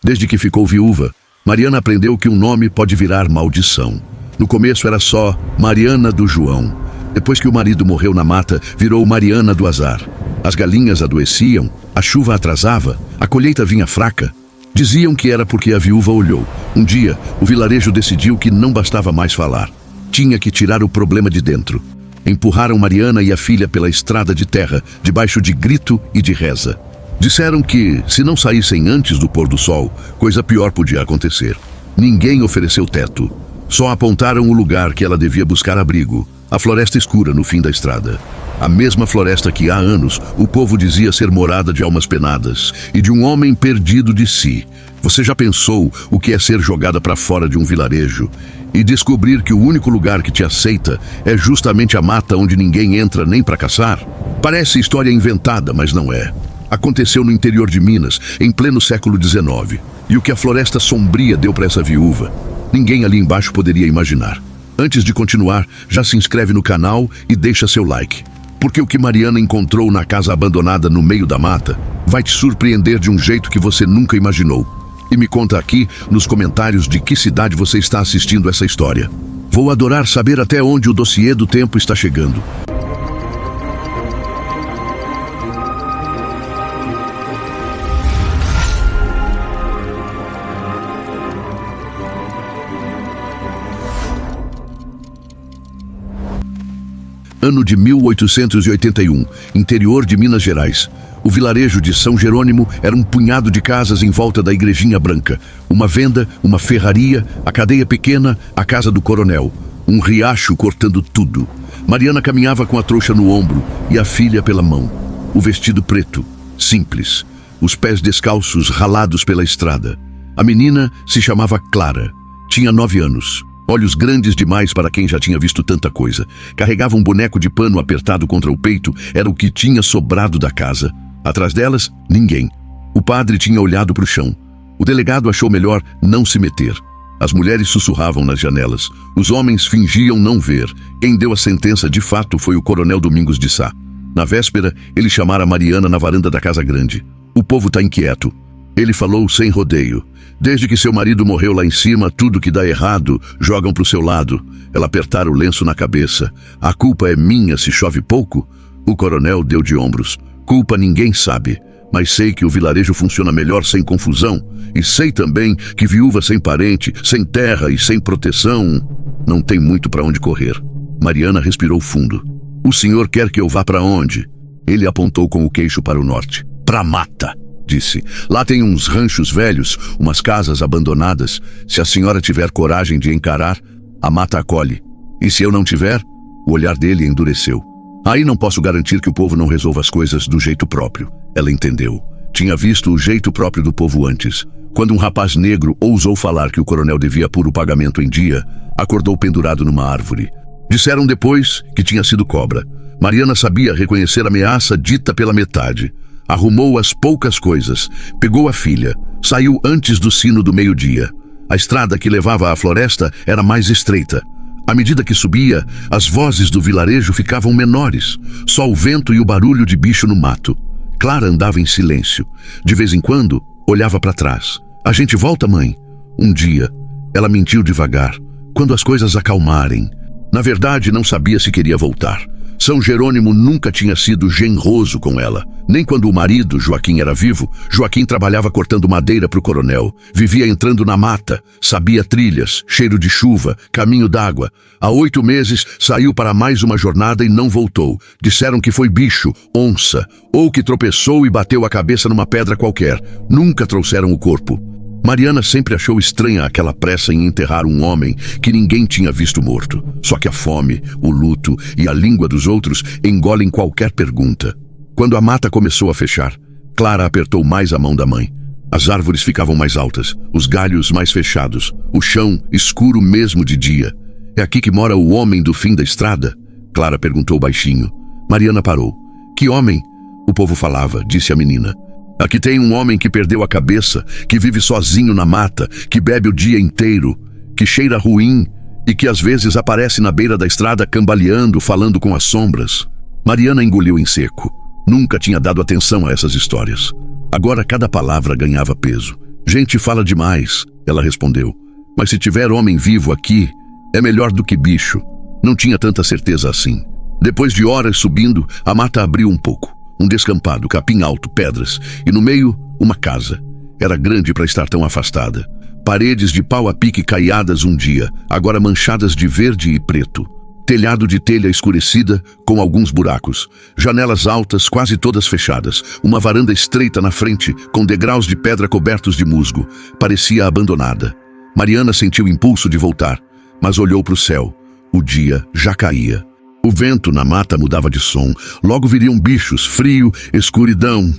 Desde que ficou viúva, Mariana aprendeu que um nome pode virar maldição. No começo era só Mariana do João. Depois que o marido morreu na mata, virou Mariana do Azar. As galinhas adoeciam, a chuva atrasava, a colheita vinha fraca. Diziam que era porque a viúva olhou. Um dia, o vilarejo decidiu que não bastava mais falar. Tinha que tirar o problema de dentro. Empurraram Mariana e a filha pela estrada de terra, debaixo de grito e de reza. Disseram que, se não saíssem antes do pôr do sol, coisa pior podia acontecer. Ninguém ofereceu teto. Só apontaram o lugar que ela devia buscar abrigo, a floresta escura no fim da estrada. A mesma floresta que há anos o povo dizia ser morada de almas penadas e de um homem perdido de si. Você já pensou o que é ser jogada para fora de um vilarejo e descobrir que o único lugar que te aceita é justamente a mata onde ninguém entra nem para caçar? Parece história inventada, mas não é. Aconteceu no interior de Minas, em pleno século XIX. E o que a floresta sombria deu para essa viúva, ninguém ali embaixo poderia imaginar. Antes de continuar, já se inscreve no canal e deixa seu like. Porque o que Mariana encontrou na casa abandonada no meio da mata vai te surpreender de um jeito que você nunca imaginou. E me conta aqui nos comentários de que cidade você está assistindo essa história. Vou adorar saber até onde o dossiê do tempo está chegando. Ano de 1881, interior de Minas Gerais. O vilarejo de São Jerônimo era um punhado de casas em volta da igrejinha branca. Uma venda, uma ferraria, a cadeia pequena, a casa do coronel. Um riacho cortando tudo. Mariana caminhava com a trouxa no ombro e a filha pela mão. O vestido preto, simples. Os pés descalços ralados pela estrada. A menina se chamava Clara. Tinha 9 anos. Olhos grandes demais para quem já tinha visto tanta coisa. Carregava um boneco de pano apertado contra o peito, era o que tinha sobrado da casa. Atrás delas, ninguém. O padre tinha olhado para o chão. O delegado achou melhor não se meter. As mulheres sussurravam nas janelas. Os homens fingiam não ver. Quem deu a sentença de fato foi o coronel Domingos de Sá. Na véspera, ele chamara Mariana na varanda da casa grande. O povo está inquieto. Ele falou sem rodeio. Desde que seu marido morreu lá em cima, tudo que dá errado, jogam pro seu lado. Ela apertara o lenço na cabeça. A culpa é minha se chove pouco? O coronel deu de ombros. Culpa ninguém sabe, mas sei que o vilarejo funciona melhor sem confusão. E sei também que viúva sem parente, sem terra e sem proteção, não tem muito para onde correr. Mariana respirou fundo. O senhor quer que eu vá para onde? Ele apontou com o queixo para o norte. Pra mata, disse. Lá tem uns ranchos velhos, umas casas abandonadas. Se a senhora tiver coragem de encarar, a mata acolhe. E se eu não tiver? O olhar dele endureceu. Aí não posso garantir que o povo não resolva as coisas do jeito próprio. Ela entendeu. Tinha visto o jeito próprio do povo antes. Quando um rapaz negro ousou falar que o coronel devia pôr o pagamento em dia, acordou pendurado numa árvore. Disseram depois que tinha sido cobra. Mariana sabia reconhecer a ameaça dita pela metade. Arrumou as poucas coisas, pegou a filha, saiu antes do sino do meio-dia. A estrada que levava à floresta era mais estreita. À medida que subia, as vozes do vilarejo ficavam menores, só o vento e o barulho de bicho no mato. Clara andava em silêncio. De vez em quando, olhava para trás. A gente volta, mãe? Um dia, ela mentiu devagar, quando as coisas acalmarem. Na verdade, não sabia se queria voltar. São Jerônimo nunca tinha sido genroso com ela. Nem quando o marido, Joaquim, era vivo. Joaquim trabalhava cortando madeira para o coronel. Vivia entrando na mata. Sabia trilhas, cheiro de chuva, caminho d'água. Há 8 meses saiu para mais uma jornada e não voltou. Disseram que foi bicho, onça, ou que tropeçou e bateu a cabeça numa pedra qualquer. Nunca trouxeram o corpo. Mariana sempre achou estranha aquela pressa em enterrar um homem que ninguém tinha visto morto. Só que a fome, o luto e a língua dos outros engolem qualquer pergunta. Quando a mata começou a fechar, Clara apertou mais a mão da mãe. As árvores ficavam mais altas, os galhos mais fechados, o chão escuro mesmo de dia. É aqui que mora o homem do fim da estrada? Clara perguntou baixinho. Mariana parou. Que homem? O povo falava, disse a menina. Aqui tem um homem que perdeu a cabeça, que vive sozinho na mata, que bebe o dia inteiro, que cheira ruim e que às vezes aparece na beira da estrada cambaleando, falando com as sombras. Mariana engoliu em seco. Nunca tinha dado atenção a essas histórias. Agora cada palavra ganhava peso. Gente fala demais, ela respondeu. Mas se tiver homem vivo aqui, é melhor do que bicho. Não tinha tanta certeza assim. Depois de horas subindo, a mata abriu um pouco. Um descampado, capim alto, pedras. E no meio, uma casa. Era grande para estar tão afastada. Paredes de pau a pique caiadas um dia, agora manchadas de verde e preto. Telhado de telha escurecida, com alguns buracos. Janelas altas, quase todas fechadas. Uma varanda estreita na frente, com degraus de pedra cobertos de musgo. Parecia abandonada. Mariana sentiu o impulso de voltar, mas olhou para o céu. O dia já caía. O vento na mata mudava de som. Logo viriam bichos, frio, escuridão.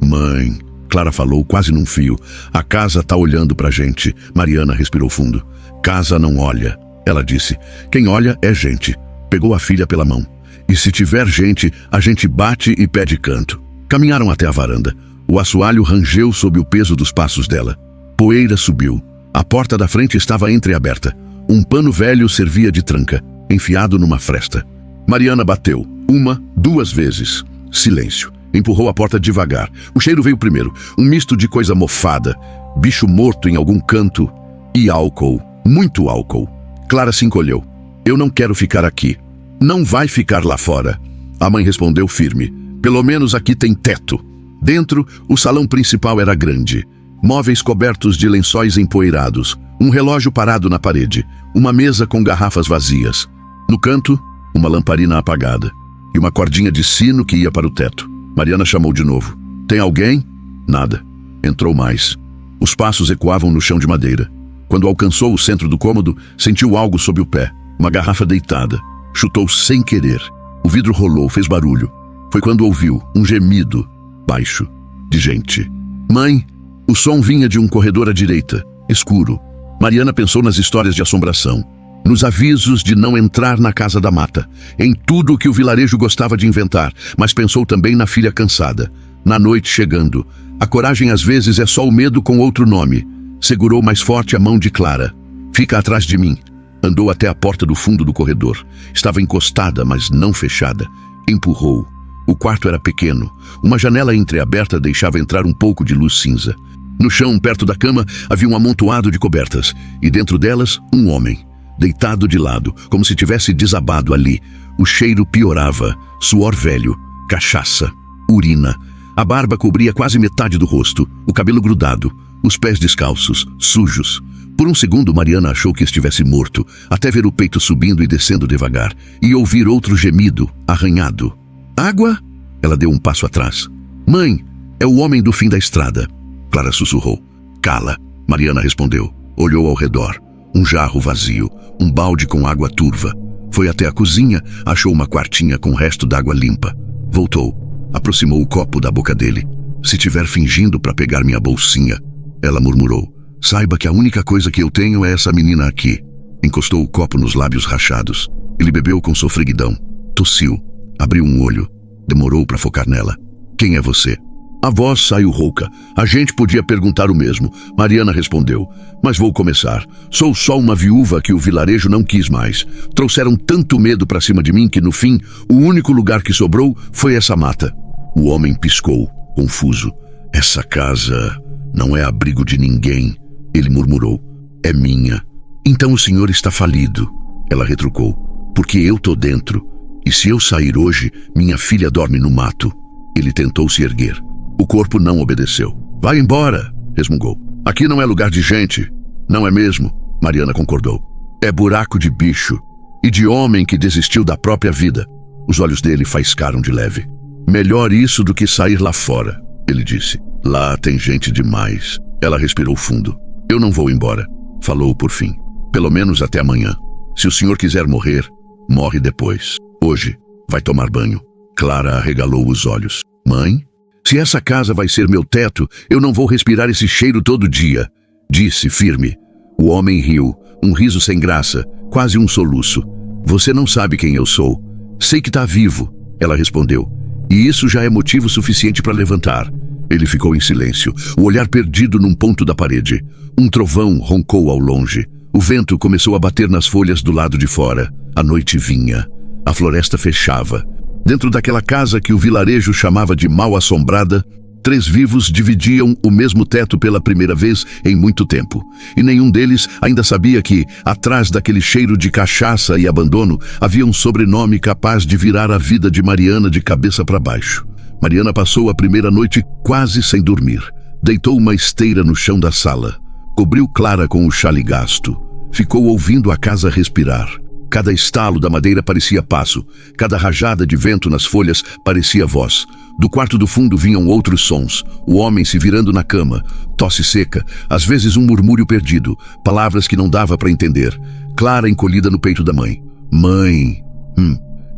Mãe, Clara falou quase num fio. A casa tá olhando pra gente. Mariana respirou fundo. Casa não olha. Ela disse. Quem olha é gente. Pegou a filha pela mão. E se tiver gente, a gente bate e pede canto. Caminharam até a varanda. O assoalho rangeu sob o peso dos passos dela. Poeira subiu. A porta da frente estava entreaberta. Um pano velho servia de tranca, enfiado numa fresta. Mariana bateu. 1, 2 vezes. Silêncio. Empurrou a porta devagar. O cheiro veio primeiro. Um misto de coisa mofada. Bicho morto em algum canto. E álcool. Muito álcool. Clara se encolheu. Eu não quero ficar aqui. Não vai ficar lá fora. A mãe respondeu firme. Pelo menos aqui tem teto. Dentro, o salão principal era grande. Móveis cobertos de lençóis empoeirados. Um relógio parado na parede. Uma mesa com garrafas vazias. No canto, uma lamparina apagada. E uma cordinha de sino que ia para o teto. Mariana chamou de novo. Tem alguém? Nada. Entrou mais. Os passos ecoavam no chão de madeira. Quando alcançou o centro do cômodo, sentiu algo sob o pé. Uma garrafa deitada. Chutou sem querer. O vidro rolou, fez barulho. Foi quando ouviu um gemido, baixo, de gente. Mãe! O som vinha de um corredor à direita, escuro. Mariana pensou nas histórias de assombração, nos avisos de não entrar na casa da mata, em tudo o que o vilarejo gostava de inventar, mas pensou também na filha cansada, na noite chegando. A coragem às vezes é só o medo com outro nome. Segurou mais forte a mão de Clara. Fica atrás de mim. Andou até a porta do fundo do corredor. Estava encostada, mas não fechada. Empurrou. O quarto era pequeno. Uma janela entreaberta deixava entrar um pouco de luz cinza. No chão, perto da cama, havia um amontoado de cobertas, e dentro delas, um homem, deitado de lado, como se tivesse desabado ali. O cheiro piorava, suor velho, cachaça, urina. A barba cobria quase metade do rosto, o cabelo grudado, os pés descalços, sujos. Por um segundo, Mariana achou que estivesse morto, até ver o peito subindo e descendo devagar, e ouvir outro gemido, arranhado. Água? Ela deu um passo atrás. Mãe, é o homem do fim da estrada. Clara sussurrou. Cala, Mariana respondeu. Olhou ao redor. Um jarro vazio, um balde com água turva. Foi até a cozinha, achou uma quartinha com resto d'água limpa. Voltou, aproximou o copo da boca dele. Se tiver fingindo para pegar minha bolsinha, ela murmurou. Saiba que a única coisa que eu tenho é essa menina aqui. Encostou o copo nos lábios rachados. Ele bebeu com sofreguidão. Tossiu, abriu um olho. Demorou para focar nela. Quem é você? A voz saiu rouca. A gente podia perguntar o mesmo. Mariana respondeu. Mas vou começar. Sou só uma viúva que o vilarejo não quis mais. Trouxeram tanto medo para cima de mim que, no fim, o único lugar que sobrou foi essa mata. O homem piscou, confuso. Essa casa não é abrigo de ninguém, ele murmurou. É minha. Então o senhor está falido, ela retrucou. Porque eu tô dentro. E se eu sair hoje, minha filha dorme no mato. Ele tentou se erguer. O corpo não obedeceu. Vai embora, resmungou. Aqui não é lugar de gente. Não é mesmo? Mariana concordou. É buraco de bicho. E de homem que desistiu da própria vida. Os olhos dele faiscaram de leve. Melhor isso do que sair lá fora, ele disse. Lá tem gente demais. Ela respirou fundo. Eu não vou embora, falou por fim. Pelo menos até amanhã. Se o senhor quiser morrer, morre depois. Hoje, vai tomar banho. Clara arregalou os olhos. Mãe? Se essa casa vai ser meu teto, eu não vou respirar esse cheiro todo dia, disse firme. O homem riu, um riso sem graça, quase um soluço. Você não sabe quem eu sou. Sei que tá vivo, ela respondeu. E isso já é motivo suficiente para levantar. Ele ficou em silêncio, o olhar perdido num ponto da parede. Um trovão roncou ao longe. O vento começou a bater nas folhas do lado de fora. A noite vinha. A floresta fechava. Dentro daquela casa que o vilarejo chamava de mal assombrada, 3 vivos dividiam o mesmo teto pela primeira vez em muito tempo. E nenhum deles ainda sabia que, atrás daquele cheiro de cachaça e abandono, havia um sobrenome capaz de virar a vida de Mariana de cabeça para baixo. Mariana passou a primeira noite quase sem dormir. Deitou uma esteira no chão da sala. Cobriu Clara com o chale gasto. Ficou ouvindo a casa respirar. Cada estalo da madeira parecia passo. Cada rajada de vento nas folhas parecia voz. Do quarto do fundo vinham outros sons. O homem se virando na cama. Tosse seca. Às vezes um murmúrio perdido. Palavras que não dava para entender. Clara encolhida no peito da mãe. Mãe.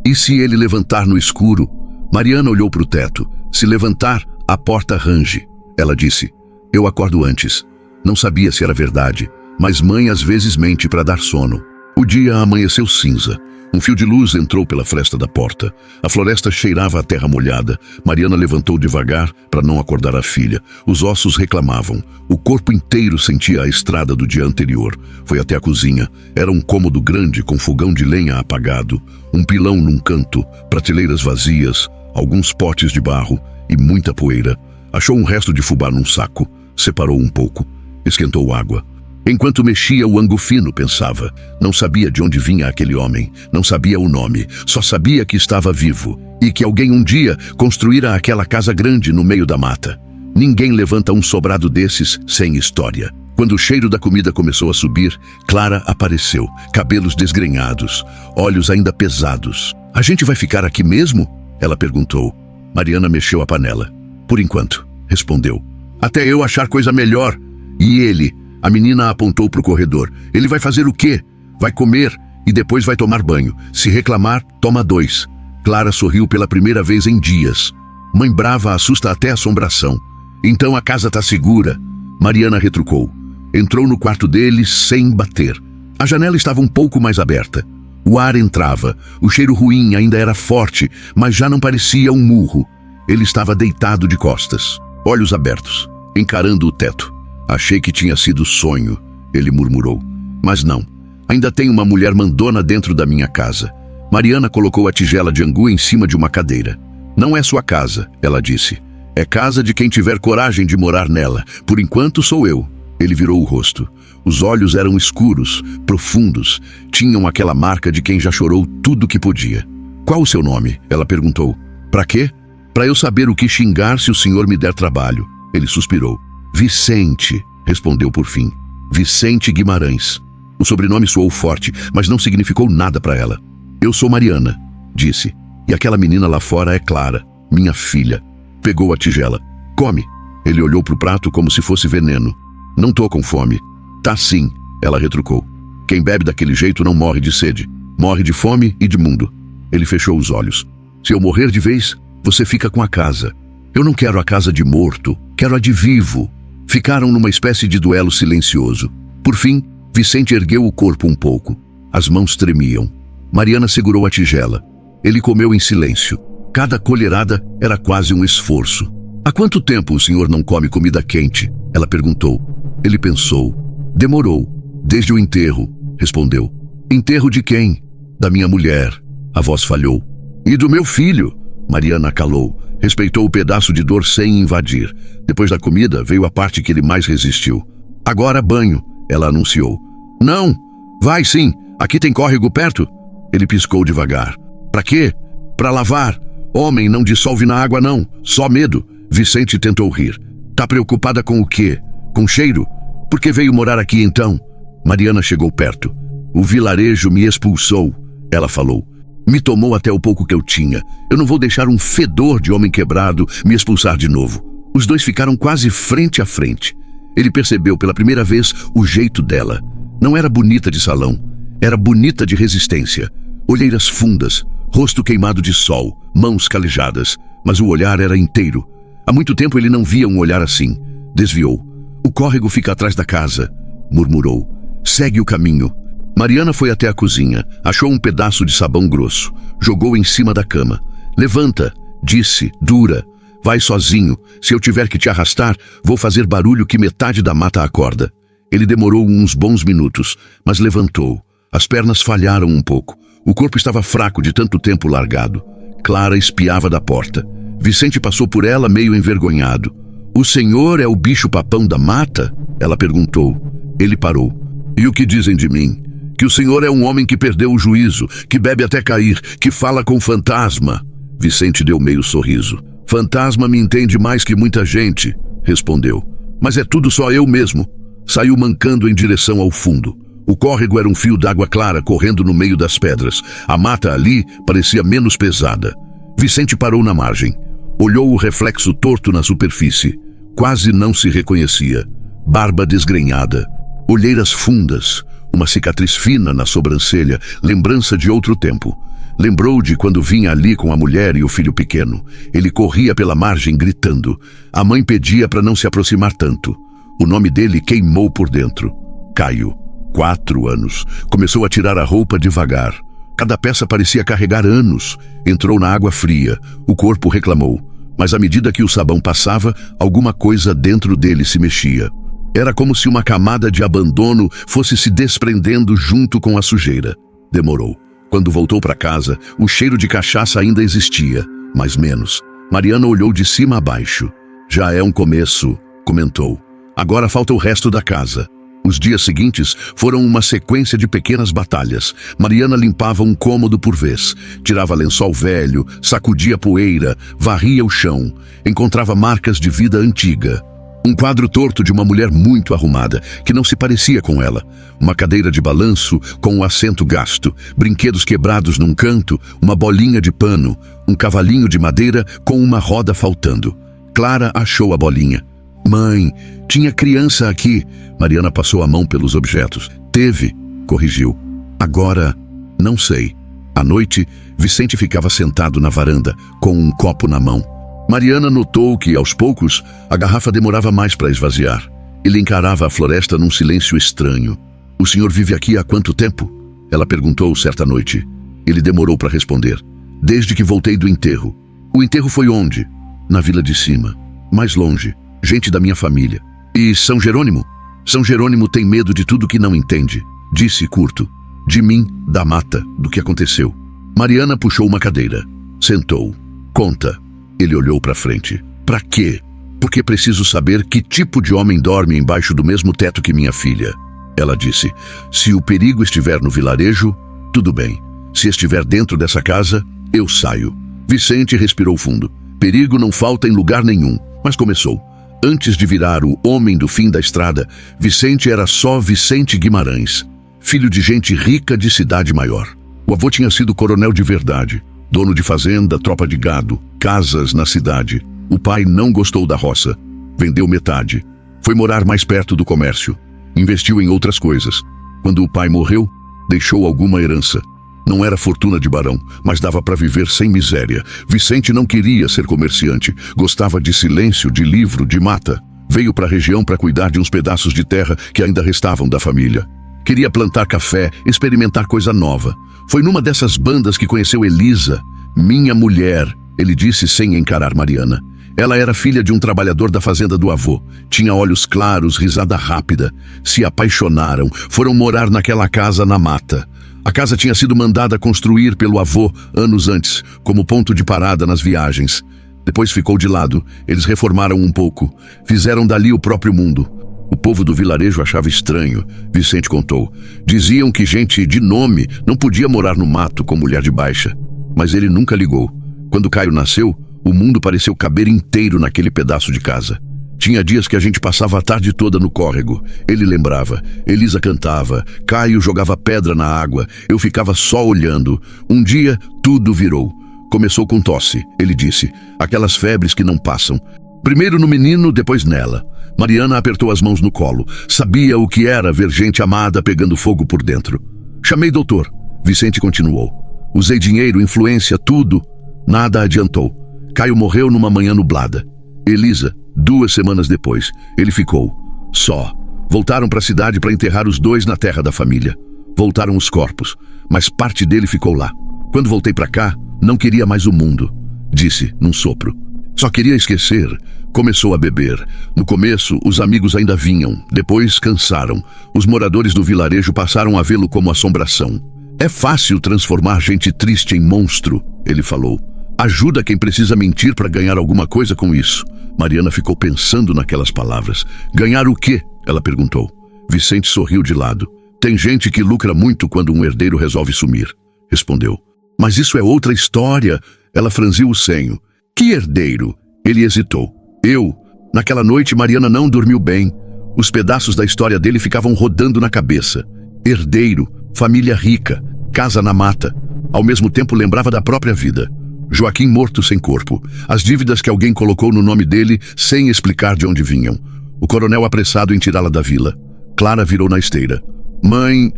E se ele levantar no escuro? Mariana olhou para o teto. Se levantar, a porta range. Ela disse. Eu acordo antes. Não sabia se era verdade. Mas mãe às vezes mente para dar sono. O dia amanheceu cinza. Um fio de luz entrou pela fresta da porta. A floresta cheirava a terra molhada. Mariana levantou devagar para não acordar a filha. Os ossos reclamavam. O corpo inteiro sentia a estrada do dia anterior. Foi até a cozinha. Era um cômodo grande com fogão de lenha apagado. Um pilão num canto, prateleiras vazias, alguns potes de barro e muita poeira. Achou um resto de fubá num saco. Separou um pouco. Esquentou água. Enquanto mexia o ango fino, pensava. Não sabia de onde vinha aquele homem. Não sabia o nome. Só sabia que estava vivo. E que alguém um dia construíra aquela casa grande no meio da mata. Ninguém levanta um sobrado desses sem história. Quando o cheiro da comida começou a subir, Clara apareceu. Cabelos desgrenhados. Olhos ainda pesados. A gente vai ficar aqui mesmo? Ela perguntou. Mariana mexeu a panela. Por enquanto, respondeu. Até eu achar coisa melhor. E ele... A menina apontou para o corredor. Ele vai fazer o quê? Vai comer e depois vai tomar banho. Se reclamar, toma 2. Clara sorriu pela primeira vez em dias. Mãe brava assusta até assombração. Então a casa tá segura. Mariana retrucou. Entrou no quarto deles sem bater. A janela estava um pouco mais aberta. O ar entrava. O cheiro ruim ainda era forte, mas já não parecia um murro. Ele estava deitado de costas, olhos abertos, encarando o teto. Achei que tinha sido sonho, ele murmurou. Mas não. Ainda tem uma mulher mandona dentro da minha casa. Mariana colocou a tigela de angu em cima de uma cadeira. Não é sua casa, ela disse. É casa de quem tiver coragem de morar nela. Por enquanto sou eu. Ele virou o rosto. Os olhos eram escuros, profundos. Tinham aquela marca de quem já chorou tudo que podia. Qual o seu nome? Ela perguntou. Pra quê? Pra eu saber o que xingar se o senhor me der trabalho. Ele suspirou. Vicente, respondeu por fim. Vicente Guimarães. O sobrenome soou forte, mas não significou nada para ela. Eu sou Mariana, disse. E aquela menina lá fora é Clara, minha filha. Pegou a tigela. Come. Ele olhou para o prato como se fosse veneno. Não tô com fome. Tá sim, ela retrucou. Quem bebe daquele jeito não morre de sede. Morre de fome e de mundo. Ele fechou os olhos. Se eu morrer de vez, você fica com a casa. Eu não quero a casa de morto, quero a de vivo. Ficaram numa espécie de duelo silencioso. Por fim, Vicente ergueu o corpo um pouco. As mãos tremiam. Mariana segurou a tigela. Ele comeu em silêncio. Cada colherada era quase um esforço. Há quanto tempo o senhor não come comida quente? Ela perguntou. Ele pensou. Demorou. Desde o enterro, respondeu. Enterro de quem? Da minha mulher. A voz falhou. E do meu filho? Mariana calou. Respeitou o pedaço de dor sem invadir. Depois da comida, veio a parte que ele mais resistiu. Agora banho, ela anunciou. Não, vai sim, aqui tem córrego perto. Ele piscou devagar. Pra quê? Pra lavar. Homem não dissolve na água não, só medo. Vicente tentou rir. Tá preocupada com o quê? Com cheiro? Por que veio morar aqui então? Mariana chegou perto. O vilarejo me expulsou, ela falou. Me tomou até o pouco que eu tinha. Eu não vou deixar um fedor de homem quebrado me expulsar de novo. Os dois ficaram quase frente a frente. Ele percebeu pela primeira vez o jeito dela. Não era bonita de salão. Era bonita de resistência. Olheiras fundas, rosto queimado de sol, mãos calejadas. Mas o olhar era inteiro. Há muito tempo ele não via um olhar assim. Desviou. O córrego fica atrás da casa, murmurou. Segue o caminho. Mariana foi até a cozinha, achou um pedaço de sabão grosso, jogou em cima da cama. Levanta, disse, dura. Vai sozinho. Se eu tiver que te arrastar, vou fazer barulho que metade da mata acorda. Ele demorou uns bons minutos, mas levantou. As pernas falharam um pouco. O corpo estava fraco de tanto tempo largado. Clara espiava da porta. Vicente passou por ela meio envergonhado. O senhor é o bicho-papão da mata? Ela perguntou. Ele parou. E o que dizem de mim? Que o senhor é um homem que perdeu o juízo, que bebe até cair, que fala com fantasma. Vicente deu meio sorriso. Fantasma me entende mais que muita gente, respondeu. Mas é tudo só eu mesmo. Saiu mancando em direção ao fundo. O córrego era um fio d'água clara correndo no meio das pedras. A mata ali parecia menos pesada. Vicente parou na margem. Olhou o reflexo torto na superfície. Quase não se reconhecia. Barba desgrenhada. Olheiras fundas. Uma cicatriz fina na sobrancelha. Lembrança de outro tempo. Lembrou de quando vinha ali com a mulher e o filho pequeno. Ele corria pela margem gritando. A mãe pedia para não se aproximar tanto. O nome dele queimou por dentro. Caio. 4 anos. Começou a tirar a roupa devagar. Cada peça parecia carregar anos. Entrou na água fria. O corpo reclamou. Mas à medida que o sabão passava, alguma coisa dentro dele se mexia. Era como se uma camada de abandono fosse se desprendendo junto com a sujeira. Demorou. Quando voltou para casa, o cheiro de cachaça ainda existia, mas menos. Mariana olhou de cima a baixo. Já é um começo, comentou. Agora falta o resto da casa. Os dias seguintes foram uma sequência de pequenas batalhas. Mariana limpava um cômodo por vez. Tirava lençol velho, sacudia poeira, varria o chão. Encontrava marcas de vida antiga. Um quadro torto de uma mulher muito arrumada, que não se parecia com ela. Uma cadeira de balanço com o assento gasto. Brinquedos quebrados num canto, uma bolinha de pano. Um cavalinho de madeira com uma roda faltando. Clara achou a bolinha. Mãe, tinha criança aqui. Mariana passou a mão pelos objetos. Teve, corrigiu. Agora, não sei. À noite, Vicente ficava sentado na varanda, com um copo na mão. Mariana notou que, aos poucos, a garrafa demorava mais para esvaziar. Ele encarava a floresta num silêncio estranho. O senhor vive aqui há quanto tempo? Ela perguntou certa noite. Ele demorou para responder. Desde que voltei do enterro. O enterro foi onde? Na vila de cima. Mais longe. Gente da minha família. E São Jerônimo? São Jerônimo tem medo de tudo que não entende. Disse curto. De mim, da mata, do que aconteceu. Mariana puxou uma cadeira. Sentou. Conta. Ele olhou para frente. Para quê? Porque preciso saber que tipo de homem dorme embaixo do mesmo teto que minha filha. Ela disse. Se o perigo estiver no vilarejo, tudo bem. Se estiver dentro dessa casa, eu saio. Vicente respirou fundo. Perigo não falta em lugar nenhum. Mas começou. Antes de virar o homem do fim da estrada, Vicente era só Vicente Guimarães, filho de gente rica de cidade maior. O avô tinha sido coronel de verdade, dono de fazenda, tropa de gado, casas na cidade. O pai não gostou da roça, vendeu metade. Foi morar mais perto do comércio, investiu em outras coisas. Quando o pai morreu, deixou alguma herança. Não era fortuna de barão, mas dava para viver sem miséria. Vicente não queria ser comerciante. Gostava de silêncio, de livro, de mata. Veio para a região para cuidar de uns pedaços de terra que ainda restavam da família. Queria plantar café, experimentar coisa nova. Foi numa dessas bandas que conheceu Elisa. Minha mulher, ele disse sem encarar Mariana. Ela era filha de um trabalhador da fazenda do avô. Tinha olhos claros, risada rápida. Se apaixonaram, foram morar naquela casa na mata. A casa tinha sido mandada construir pelo avô anos antes, como ponto de parada nas viagens. Depois ficou de lado. Eles reformaram um pouco. Fizeram dali o próprio mundo. O povo do vilarejo achava estranho, Vicente contou. Diziam que gente de nome não podia morar no mato com mulher de baixa. Mas ele nunca ligou. Quando Caio nasceu, o mundo pareceu caber inteiro naquele pedaço de casa. Tinha dias que a gente passava a tarde toda no córrego. Ele lembrava. Elisa cantava. Caio jogava pedra na água. Eu ficava só olhando. Um dia, tudo virou. Começou com tosse, ele disse. Aquelas febres que não passam. Primeiro no menino, depois nela. Mariana apertou as mãos no colo. Sabia o que era ver gente amada pegando fogo por dentro. Chamei doutor. Vicente continuou. Usei dinheiro, influência, tudo. Nada adiantou. Caio morreu numa manhã nublada. Elisa, 2 semanas depois, ele ficou só. Voltaram para a cidade para enterrar os dois na terra da família. Voltaram os corpos, mas parte dele ficou lá. Quando voltei para cá, não queria mais o mundo, disse num sopro. Só queria esquecer. Começou a beber. No começo, os amigos ainda vinham, depois cansaram. Os moradores do vilarejo passaram a vê-lo como assombração. É fácil transformar gente triste em monstro, ele falou. Ajuda quem precisa mentir para ganhar alguma coisa com isso. Mariana ficou pensando naquelas palavras. Ganhar o quê? Ela perguntou. Vicente sorriu de lado. Tem gente que lucra muito quando um herdeiro resolve sumir, respondeu. Mas isso é outra história. Ela franziu o senho. Que herdeiro? Ele hesitou. Eu. Naquela noite, Mariana não dormiu bem. Os pedaços da história dele ficavam rodando na cabeça. Herdeiro, família rica, casa na mata. Ao mesmo tempo lembrava da própria vida. Joaquim morto sem corpo. As dívidas que alguém colocou no nome dele sem explicar de onde vinham. O coronel apressado em tirá-la da vila. Clara virou na esteira. Mãe...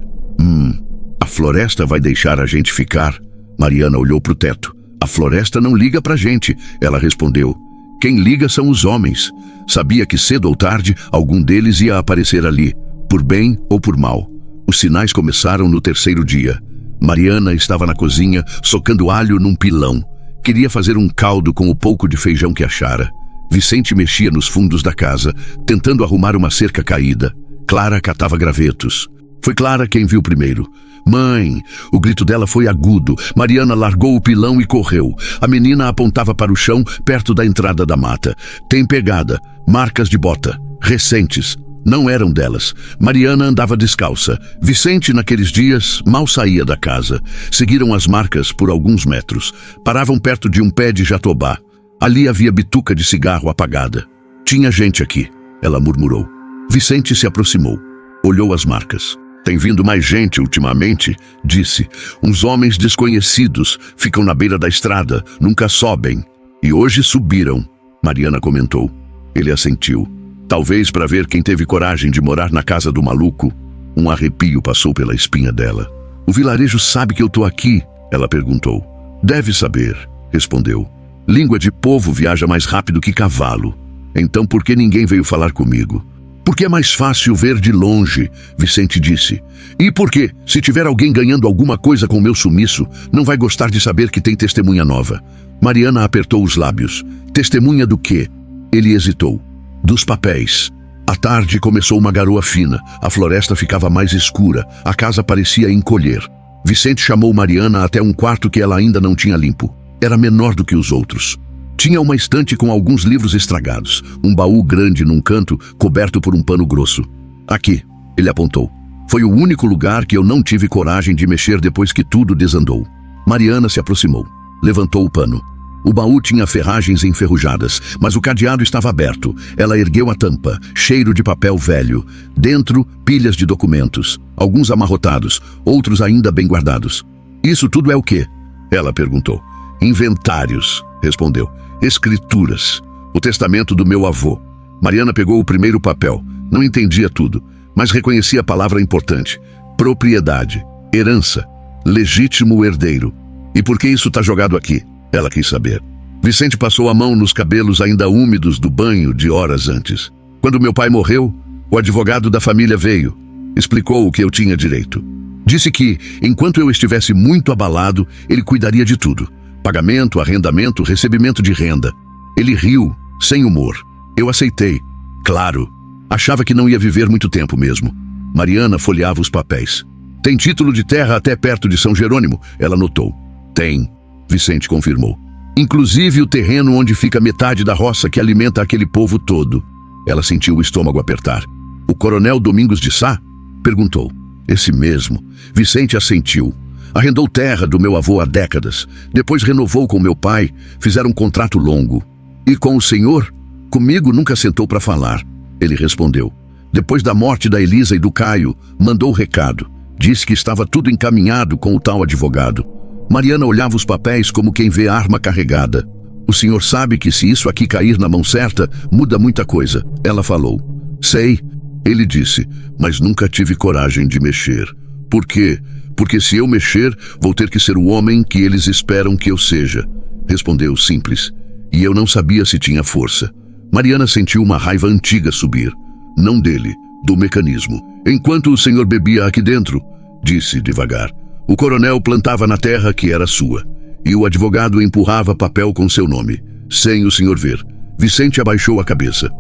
a floresta vai deixar a gente ficar? Mariana olhou para o teto. A floresta não liga pra gente, ela respondeu. Quem liga são os homens. Sabia que cedo ou tarde algum deles ia aparecer ali, por bem ou por mal. Os sinais começaram no terceiro dia. Mariana estava na cozinha, socando alho num pilão. Queria fazer um caldo com o pouco de feijão que achara. Vicente mexia nos fundos da casa, tentando arrumar uma cerca caída. Clara catava gravetos. Foi Clara quem viu primeiro. Mãe! O grito dela foi agudo. Mariana largou o pilão e correu. A menina apontava para o chão, perto da entrada da mata. Tem pegada, marcas de bota, recentes. Não eram delas. Mariana andava descalça. Vicente, naqueles dias, mal saía da casa. Seguiram as marcas por alguns metros. Paravam perto de um pé de jatobá. Ali havia bituca de cigarro apagada. Tinha gente aqui, ela murmurou. Vicente se aproximou. Olhou as marcas. Tem vindo mais gente ultimamente, disse. Uns homens desconhecidos ficam na beira da estrada, nunca sobem. E hoje subiram, Mariana comentou. Ele assentiu. Talvez para ver quem teve coragem de morar na casa do maluco. Um arrepio passou pela espinha dela. O vilarejo sabe que eu tô aqui? Ela perguntou. Deve saber, respondeu. Língua de povo viaja mais rápido que cavalo. Então por que ninguém veio falar comigo? Porque é mais fácil ver de longe, Vicente disse. E por quê? Se tiver alguém ganhando alguma coisa com o meu sumiço, não vai gostar de saber que tem testemunha nova. Mariana apertou os lábios. Testemunha do quê? Ele hesitou. Dos papéis. À tarde começou uma garoa fina. A floresta ficava mais escura. A casa parecia encolher. Vicente chamou Mariana até um quarto que ela ainda não tinha limpo. Era menor do que os outros. Tinha uma estante com alguns livros estragados, um baú grande num canto, coberto por um pano grosso. Aqui, ele apontou. Foi o único lugar que eu não tive coragem de mexer depois que tudo desandou. Mariana se aproximou. Levantou o pano. O baú tinha ferragens enferrujadas, mas o cadeado estava aberto. Ela ergueu a tampa, cheiro de papel velho. Dentro, pilhas de documentos, alguns amarrotados, outros ainda bem guardados. Isso tudo é o quê? Ela perguntou. Inventários, respondeu. Escrituras. O testamento do meu avô. Mariana pegou o primeiro papel. Não entendia tudo, mas reconhecia a palavra importante. Propriedade, herança, legítimo herdeiro. E por que isso está jogado aqui? Ela quis saber. Vicente passou a mão nos cabelos ainda úmidos do banho de horas antes. Quando meu pai morreu, o advogado da família veio. Explicou o que eu tinha direito. Disse que, enquanto eu estivesse muito abalado, ele cuidaria de tudo. Pagamento, arrendamento, recebimento de renda. Ele riu, sem humor. Eu aceitei. Claro. Achava que não ia viver muito tempo mesmo. Mariana folheava os papéis. Tem título de terra até perto de São Jerônimo, ela notou. Tem, Vicente confirmou. Inclusive o terreno onde fica metade da roça que alimenta aquele povo todo. Ela sentiu o estômago apertar. O coronel Domingos de Sá? Perguntou. Esse mesmo. Vicente assentiu. Arrendou terra do meu avô há décadas. Depois renovou com meu pai. Fizeram um contrato longo. E com o senhor? Comigo nunca sentou para falar. Ele respondeu. Depois da morte da Elisa e do Caio, mandou recado. Disse que estava tudo encaminhado com o tal advogado. Mariana olhava os papéis como quem vê arma carregada. O senhor sabe que se isso aqui cair na mão certa, muda muita coisa. Ela falou. Sei. Ele disse, mas nunca tive coragem de mexer. Por quê? Porque se eu mexer, vou ter que ser o homem que eles esperam que eu seja. Respondeu simples. E eu não sabia se tinha força. Mariana sentiu uma raiva antiga subir. Não dele, do mecanismo. Enquanto o senhor bebia aqui dentro, disse devagar, o coronel plantava na terra que era sua. E o advogado empurrava papel com seu nome, sem o senhor ver. Vicente abaixou a cabeça.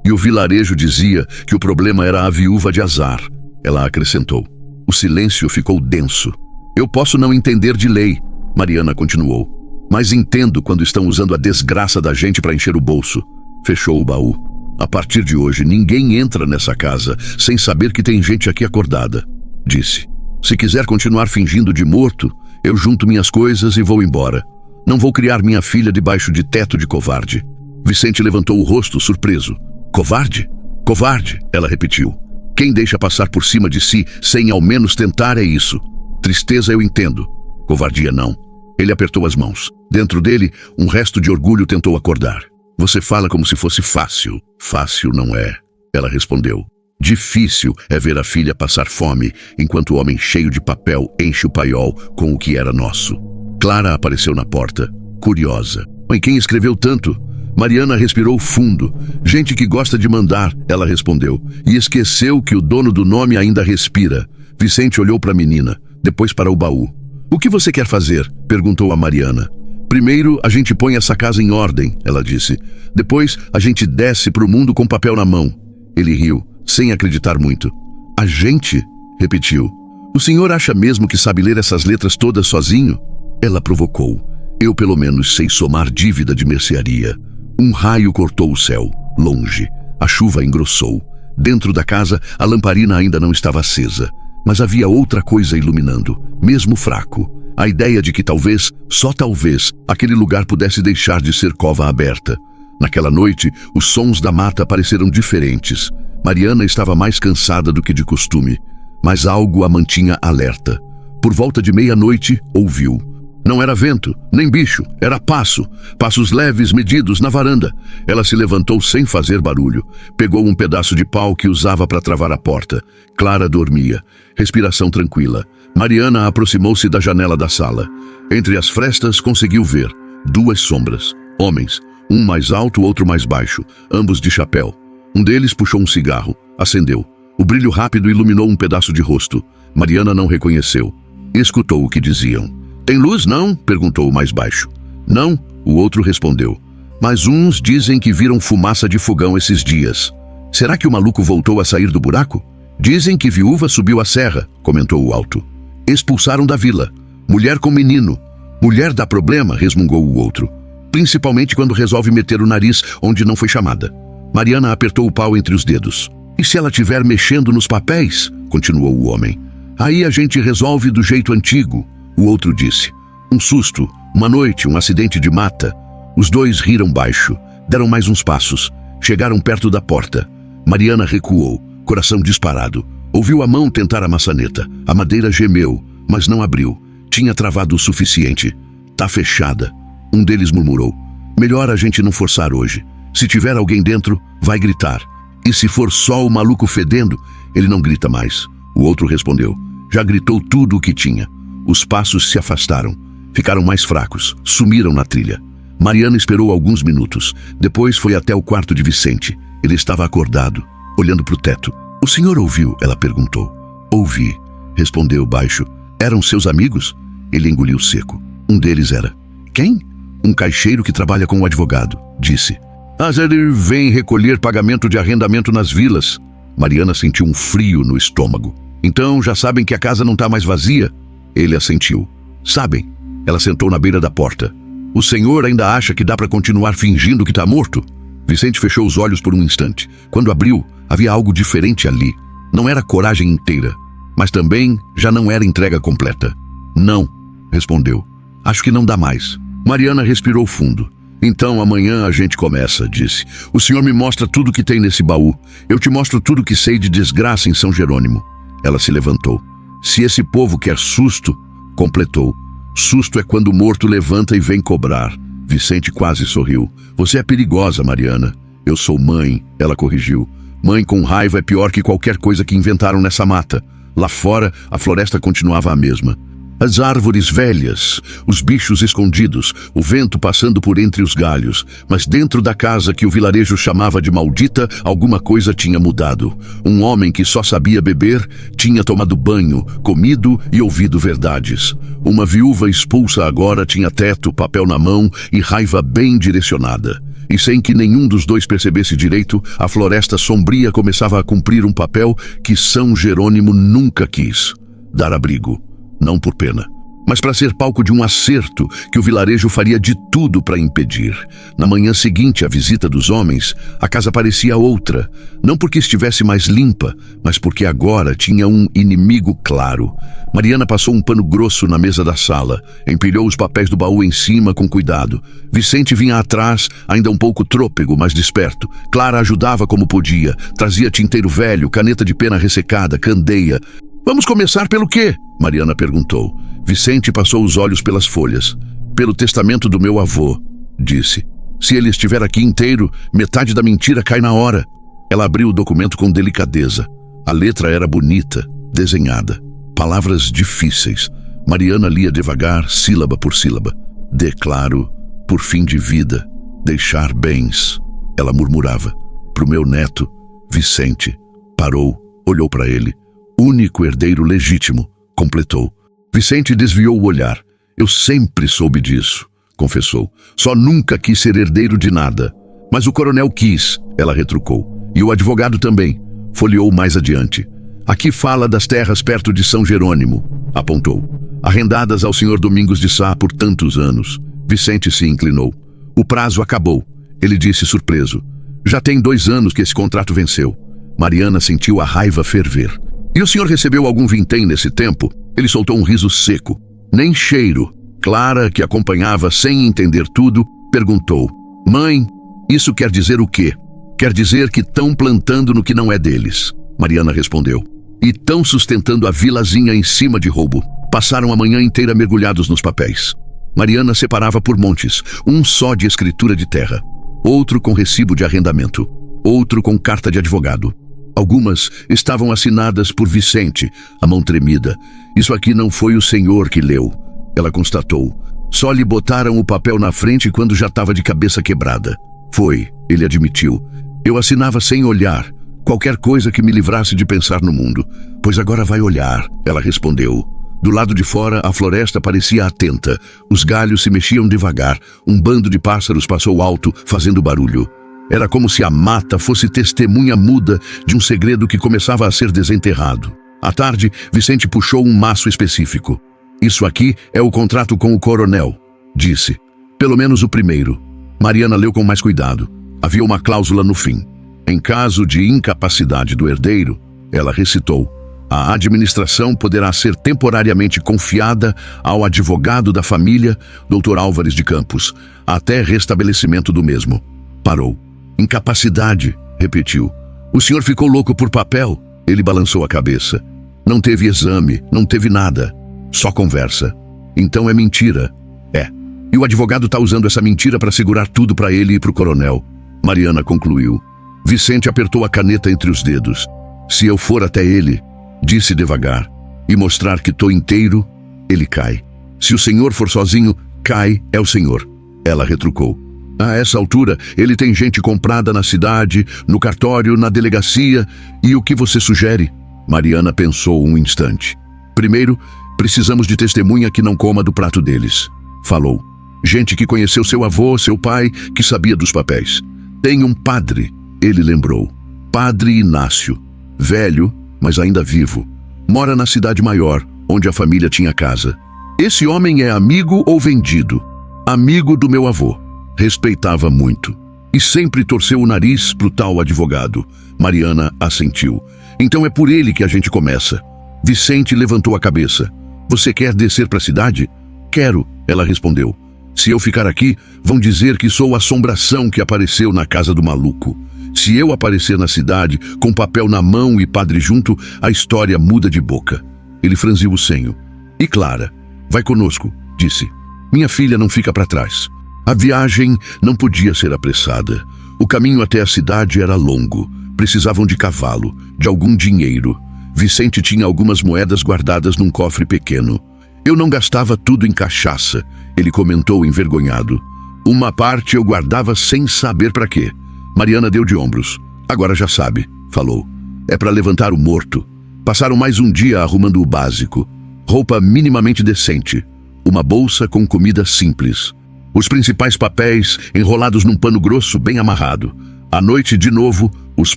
E o vilarejo dizia que o problema era a viúva de azar. Ela acrescentou. O silêncio ficou denso. Eu posso não entender de lei, Mariana continuou. Mas entendo quando estão usando a desgraça da gente para encher o bolso. Fechou o baú. A partir de hoje, ninguém entra nessa casa sem saber que tem gente aqui acordada, disse. Se quiser continuar fingindo de morto, eu junto minhas coisas e vou embora. Não vou criar minha filha debaixo de teto de covarde. Vicente levantou o rosto, surpreso. Covarde? Covarde, ela repetiu. Quem deixa passar por cima de si sem ao menos tentar é isso. Tristeza eu entendo. Covardia não. Ele apertou as mãos. Dentro dele, um resto de orgulho tentou acordar. Você fala como se fosse fácil. Fácil não é, ela respondeu. Difícil é ver a filha passar fome enquanto o homem cheio de papel enche o paiol com o que era nosso. Clara apareceu na porta, curiosa. Mas quem escreveu tanto? Mariana respirou fundo. Gente que gosta de mandar, ela respondeu. E esqueceu que o dono do nome ainda respira. Vicente olhou para a menina, depois para o baú. O que você quer fazer? Perguntou a Mariana. Primeiro, a gente põe essa casa em ordem, ela disse. Depois, a gente desce para o mundo com papel na mão. Ele riu, sem acreditar muito. A gente? Repetiu. O senhor acha mesmo que sabe ler essas letras todas sozinho? Ela provocou. Eu pelo menos sei somar dívida de mercearia. Um raio cortou o céu, longe. A chuva engrossou. Dentro da casa, a lamparina ainda não estava acesa. Mas havia outra coisa iluminando, mesmo fraco. A ideia de que talvez, só talvez, aquele lugar pudesse deixar de ser cova aberta. Naquela noite, os sons da mata pareceram diferentes. Mariana estava mais cansada do que de costume, mas algo a mantinha alerta. Por volta de meia-noite, ouviu. Não era vento, nem bicho, era passo. Passos leves, medidos, na varanda. Ela se levantou sem fazer barulho. Pegou um pedaço de pau que usava para travar a porta. Clara dormia. Respiração tranquila. Mariana aproximou-se da janela da sala. Entre as frestas, conseguiu ver 2 sombras. Homens. Um mais alto, outro mais baixo. Ambos de chapéu. Um deles puxou um cigarro. Acendeu. O brilho rápido iluminou um pedaço de rosto. Mariana não reconheceu. Escutou o que diziam. Tem luz, não? Perguntou o mais baixo. Não, o outro respondeu. Mas uns dizem que viram fumaça de fogão esses dias. Será que o maluco voltou a sair do buraco? Dizem que viúva subiu a serra, comentou o alto. Expulsaram da vila. Mulher com menino. Mulher dá problema, resmungou o outro. Principalmente quando resolve meter o nariz onde não foi chamada. Mariana apertou o pau entre os dedos. E se ela estiver mexendo nos papéis? Continuou o homem. Aí a gente resolve do jeito antigo. O outro disse. Um susto, uma noite, um acidente de mata. Os 2 riram baixo, deram mais uns passos. Chegaram perto da porta. Mariana recuou, coração disparado. Ouviu a mão tentar a maçaneta. A madeira gemeu, mas não abriu. Tinha travado o suficiente. Tá fechada. Um deles murmurou. Melhor a gente não forçar hoje. Se tiver alguém dentro, vai gritar. E se for só o maluco fedendo, ele não grita mais. O outro respondeu. Já gritou tudo o que tinha. Os passos se afastaram. Ficaram mais fracos. Sumiram na trilha. Mariana esperou alguns minutos. Depois foi até o quarto de Vicente. Ele estava acordado, olhando para o teto. O senhor ouviu? Ela perguntou. Ouvi, respondeu baixo. Eram seus amigos? Ele engoliu seco. Um deles era. Quem? Um caixeiro que trabalha com o advogado, disse. Mas ele vem recolher pagamento de arrendamento nas vilas. Mariana sentiu um frio no estômago. Então já sabem que a casa não está mais vazia? Ele assentiu. Sabem. Ela sentou na beira da porta. O senhor ainda acha que dá para continuar fingindo que está morto? Vicente fechou os olhos por um instante. Quando abriu, havia algo diferente ali. Não era coragem inteira, mas também já não era entrega completa. Não, respondeu. Acho que não dá mais. Mariana respirou fundo. Então amanhã a gente começa, disse. O senhor me mostra tudo que tem nesse baú. Eu te mostro tudo que sei de desgraça em São Jerônimo. Ela se levantou. Se esse povo quer susto, completou. Susto é quando o morto levanta e vem cobrar. Vicente quase sorriu. Você é perigosa, Mariana. Eu sou mãe, ela corrigiu. Mãe com raiva é pior que qualquer coisa que inventaram nessa mata. Lá fora, a floresta continuava a mesma. As árvores velhas, os bichos escondidos, o vento passando por entre os galhos. Mas dentro da casa que o vilarejo chamava de maldita, alguma coisa tinha mudado. Um homem que só sabia beber, tinha tomado banho, comido e ouvido verdades. Uma viúva expulsa agora tinha teto, papel na mão e raiva bem direcionada. E sem que nenhum dos 2 percebesse direito, a floresta sombria começava a cumprir um papel que São Jerônimo nunca quis. Dar abrigo. Não por pena. mas para ser palco de um acerto que o vilarejo faria de tudo para impedir. Na manhã seguinte à visita dos homens, a casa parecia outra, não porque estivesse mais limpa, mas porque agora tinha um inimigo claro. Mariana passou um pano grosso na mesa da sala, empilhou os papéis do baú em cima com cuidado. Vicente vinha atrás, ainda um pouco trôpego, mas desperto. Clara ajudava como podia, trazia tinteiro velho, caneta de pena ressecada, candeia. "Vamos começar pelo quê?" Mariana perguntou. Vicente passou os olhos pelas folhas. "Pelo testamento do meu avô", disse. "Se ele estiver aqui inteiro, metade da mentira cai na hora." Ela abriu o documento com delicadeza. A letra era bonita, desenhada. Palavras difíceis. Mariana lia devagar, sílaba por sílaba. "Declaro, por fim de vida, deixar bens." Ela murmurava. "Pro meu neto, Vicente." Parou, olhou para ele. "Único herdeiro legítimo", completou. Vicente desviou o olhar. "Eu sempre soube disso", confessou. "Só nunca quis ser herdeiro de nada." "Mas o coronel quis", ela retrucou. "E o advogado também." Folheou mais adiante. "Aqui fala das terras perto de São Jerônimo", apontou. "Arrendadas ao senhor Domingos de Sá por tantos anos." Vicente se inclinou. "O prazo acabou", ele disse surpreso. "Já tem 2 anos que esse contrato venceu." Mariana sentiu a raiva ferver. "E o senhor recebeu algum vintém nesse tempo?" Ele soltou um riso seco. "Nem cheiro." Clara, que acompanhava sem entender tudo, perguntou. "Mãe, isso quer dizer o quê?" "Quer dizer que estão plantando no que não é deles." Mariana respondeu. "E estão sustentando a vilazinha em cima de roubo." Passaram a manhã inteira mergulhados nos papéis. Mariana separava por montes, um só de escritura de terra, outro com recibo de arrendamento, outro com carta de advogado. Algumas estavam assinadas por Vicente, a mão tremida. "Isso aqui não foi o senhor que leu", ela constatou. "Só lhe botaram o papel na frente quando já estava de cabeça quebrada." "Foi", ele admitiu. "Eu assinava sem olhar, qualquer coisa que me livrasse de pensar no mundo." "Pois agora vai olhar", ela respondeu. Do lado de fora, a floresta parecia atenta. Os galhos se mexiam devagar. Um bando de pássaros passou alto, fazendo barulho. Era como se a mata fosse testemunha muda de um segredo que começava a ser desenterrado. À tarde, Vicente puxou um maço específico. "Isso aqui é o contrato com o coronel", disse. "Pelo menos o primeiro." Mariana leu com mais cuidado. Havia uma cláusula no fim. "Em caso de incapacidade do herdeiro", ela recitou, "a administração poderá ser temporariamente confiada ao advogado da família, Dr. Álvares de Campos, até restabelecimento do mesmo." Parou. "Incapacidade", repetiu. "O senhor ficou louco por papel?" Ele balançou a cabeça. "Não teve exame, não teve nada. Só conversa." "Então é mentira." "É. E o advogado está usando essa mentira para segurar tudo para ele e para o coronel." Mariana concluiu. Vicente apertou a caneta entre os dedos. "Se eu for até ele", disse devagar, "e mostrar que estou inteiro, ele cai. Se o senhor for sozinho, cai é o senhor." Ela retrucou. "A essa altura, ele tem gente comprada na cidade, no cartório, na delegacia. E o que você sugere?" Mariana pensou um instante. "Primeiro, precisamos de testemunha que não coma do prato deles", falou. "Gente que conheceu seu avô, seu pai, que sabia dos papéis. Tem um padre", ele lembrou. "Padre Inácio. Velho, mas ainda vivo. Mora na cidade maior, onde a família tinha casa. Esse homem é amigo ou vendido?" "Amigo do meu avô. Respeitava muito. E sempre torceu o nariz pro tal advogado." Mariana assentiu. "Então é por ele que a gente começa." Vicente levantou a cabeça. "Você quer descer para a cidade?" "Quero", ela respondeu. "Se eu ficar aqui, vão dizer que sou a assombração que apareceu na casa do maluco. Se eu aparecer na cidade, com papel na mão e padre junto, a história muda de boca." Ele franziu o senho. "E Clara? Vai conosco", disse. "Minha filha não fica para trás." A viagem não podia ser apressada. O caminho até a cidade era longo. Precisavam de cavalo, de algum dinheiro. Vicente tinha algumas moedas guardadas num cofre pequeno. "Eu não gastava tudo em cachaça", ele comentou envergonhado. "Uma parte eu guardava sem saber para quê." Mariana deu de ombros. "Agora já sabe", falou. "É para levantar o morto." Passaram mais um dia arrumando o básico. Roupa minimamente decente. Uma bolsa com comida simples. Os principais papéis enrolados num pano grosso bem amarrado. À noite, de novo, os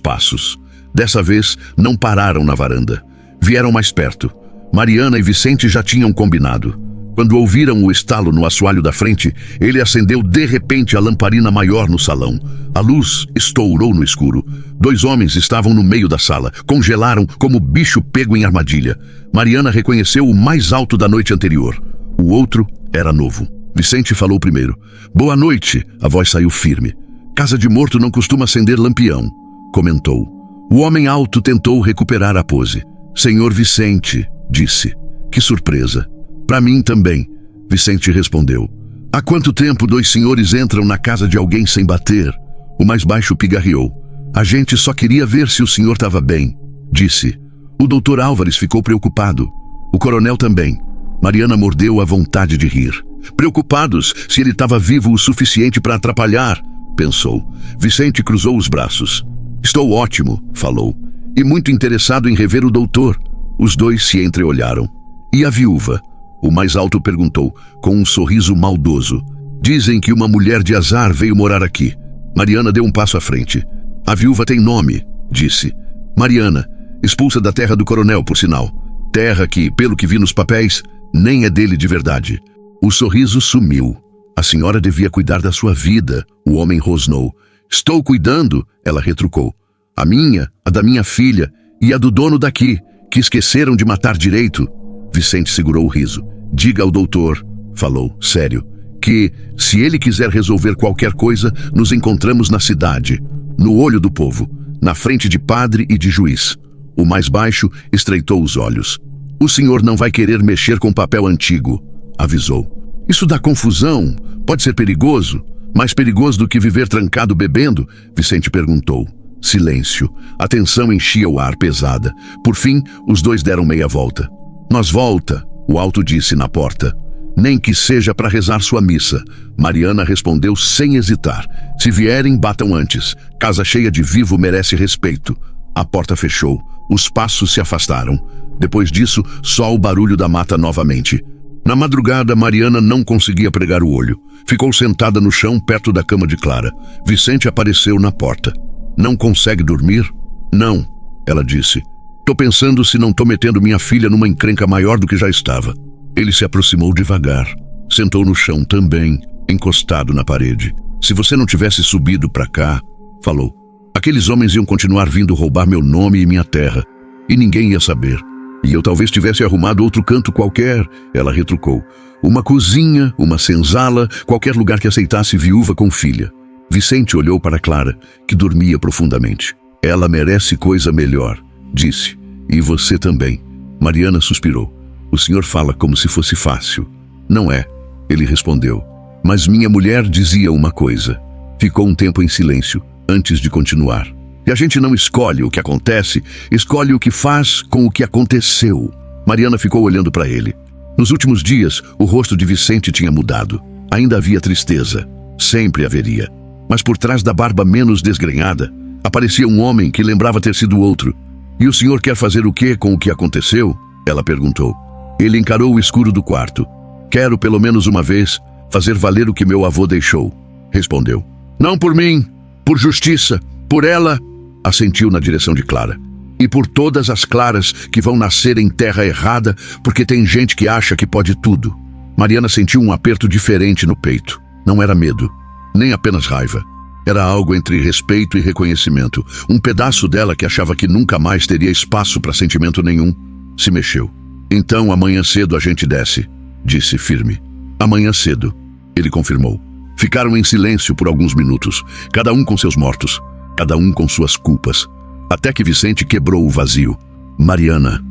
passos. Dessa vez, não pararam na varanda. Vieram mais perto. Mariana e Vicente já tinham combinado. Quando ouviram o estalo no assoalho da frente, ele acendeu de repente a lamparina maior no salão. A luz estourou no escuro. 2 homens estavam no meio da sala. Congelaram como bicho pego em armadilha. Mariana reconheceu o mais alto da noite anterior. O outro era novo. Vicente falou primeiro. "Boa noite." A voz saiu firme. "Casa de morto não costuma acender lampião", comentou. O homem alto tentou recuperar a pose. "Senhor Vicente", disse. "Que surpresa." "Para mim também", Vicente respondeu. "Há quanto tempo 2 senhores entram na casa de alguém sem bater?" O mais baixo pigarreou. "A gente só queria ver se o senhor estava bem", disse. O doutor Álvares ficou preocupado. O coronel também. Mariana mordeu a vontade de rir. Preocupados se ele estava vivo o suficiente para atrapalhar, pensou. Vicente cruzou os braços. "Estou ótimo", falou. "E muito interessado em rever o doutor." Os 2 se entreolharam. "E a viúva?" O mais alto perguntou, com um sorriso maldoso. "Dizem que uma mulher de azar veio morar aqui." Mariana deu um passo à frente. "A viúva tem nome", disse. "Mariana, expulsa da terra do coronel, por sinal. Terra que, pelo que vi nos papéis, nem é dele de verdade." O sorriso sumiu. "A senhora devia cuidar da sua vida", o homem rosnou. "Estou cuidando", ela retrucou. "A minha, a da minha filha e a do dono daqui, que esqueceram de matar direito." Vicente segurou o riso. "Diga ao doutor", falou, sério, "que, se ele quiser resolver qualquer coisa, nos encontramos na cidade, no olho do povo, na frente de padre e de juiz." O mais baixo estreitou os olhos. "O senhor não vai querer mexer com papel antigo", avisou. "Isso dá confusão, pode ser perigoso. Mais perigoso do que viver trancado bebendo?" Vicente perguntou. Silêncio. A tensão enchia o ar pesada. Por fim, os 2 deram meia volta. "Nós volta", o alto disse na porta. "Nem que seja para rezar sua missa." Mariana respondeu sem hesitar. "Se vierem, batam antes. Casa cheia de vivo merece respeito." A porta fechou. Os passos se afastaram. Depois disso, só o barulho da mata novamente. Na madrugada, Mariana não conseguia pregar o olho. Ficou sentada no chão perto da cama de Clara. Vicente apareceu na porta. "Não consegue dormir?" "Não", ela disse. "Tô pensando se não tô metendo minha filha numa encrenca maior do que já estava." Ele se aproximou devagar. Sentou no chão também, encostado na parede. "Se você não tivesse subido pra cá", falou, "aqueles homens iam continuar vindo roubar meu nome e minha terra. E ninguém ia saber. E eu talvez tivesse arrumado outro canto qualquer", ela retrucou. "Uma cozinha, uma senzala, qualquer lugar que aceitasse viúva com filha." Vicente olhou para Clara, que dormia profundamente. "Ela merece coisa melhor", disse. "E você também." Mariana suspirou. "O senhor fala como se fosse fácil." "Não é", ele respondeu. "Mas minha mulher dizia uma coisa." Ficou um tempo em silêncio, antes de continuar. "E a gente não escolhe o que acontece, escolhe o que faz com o que aconteceu." Mariana ficou olhando para ele. Nos últimos dias, o rosto de Vicente tinha mudado. Ainda havia tristeza. Sempre haveria. Mas por trás da barba menos desgrenhada, aparecia um homem que lembrava ter sido outro. "E o senhor quer fazer o quê com o que aconteceu?" ela perguntou. Ele encarou o escuro do quarto. "Quero, pelo menos uma vez, fazer valer o que meu avô deixou", respondeu. "Não por mim, por justiça, por ela", assentiu na direção de Clara. "E por todas as Claras que vão nascer em terra errada, porque tem gente que acha que pode tudo." Mariana sentiu um aperto diferente no peito. Não era medo, nem apenas raiva. Era algo entre respeito e reconhecimento. Um pedaço dela que achava que nunca mais teria espaço para sentimento nenhum, se mexeu. "Então amanhã cedo a gente desce", disse firme. "Amanhã cedo", ele confirmou. Ficaram em silêncio por alguns minutos, cada um com seus mortos, cada um com suas culpas, até que Vicente quebrou o vazio. "Mariana,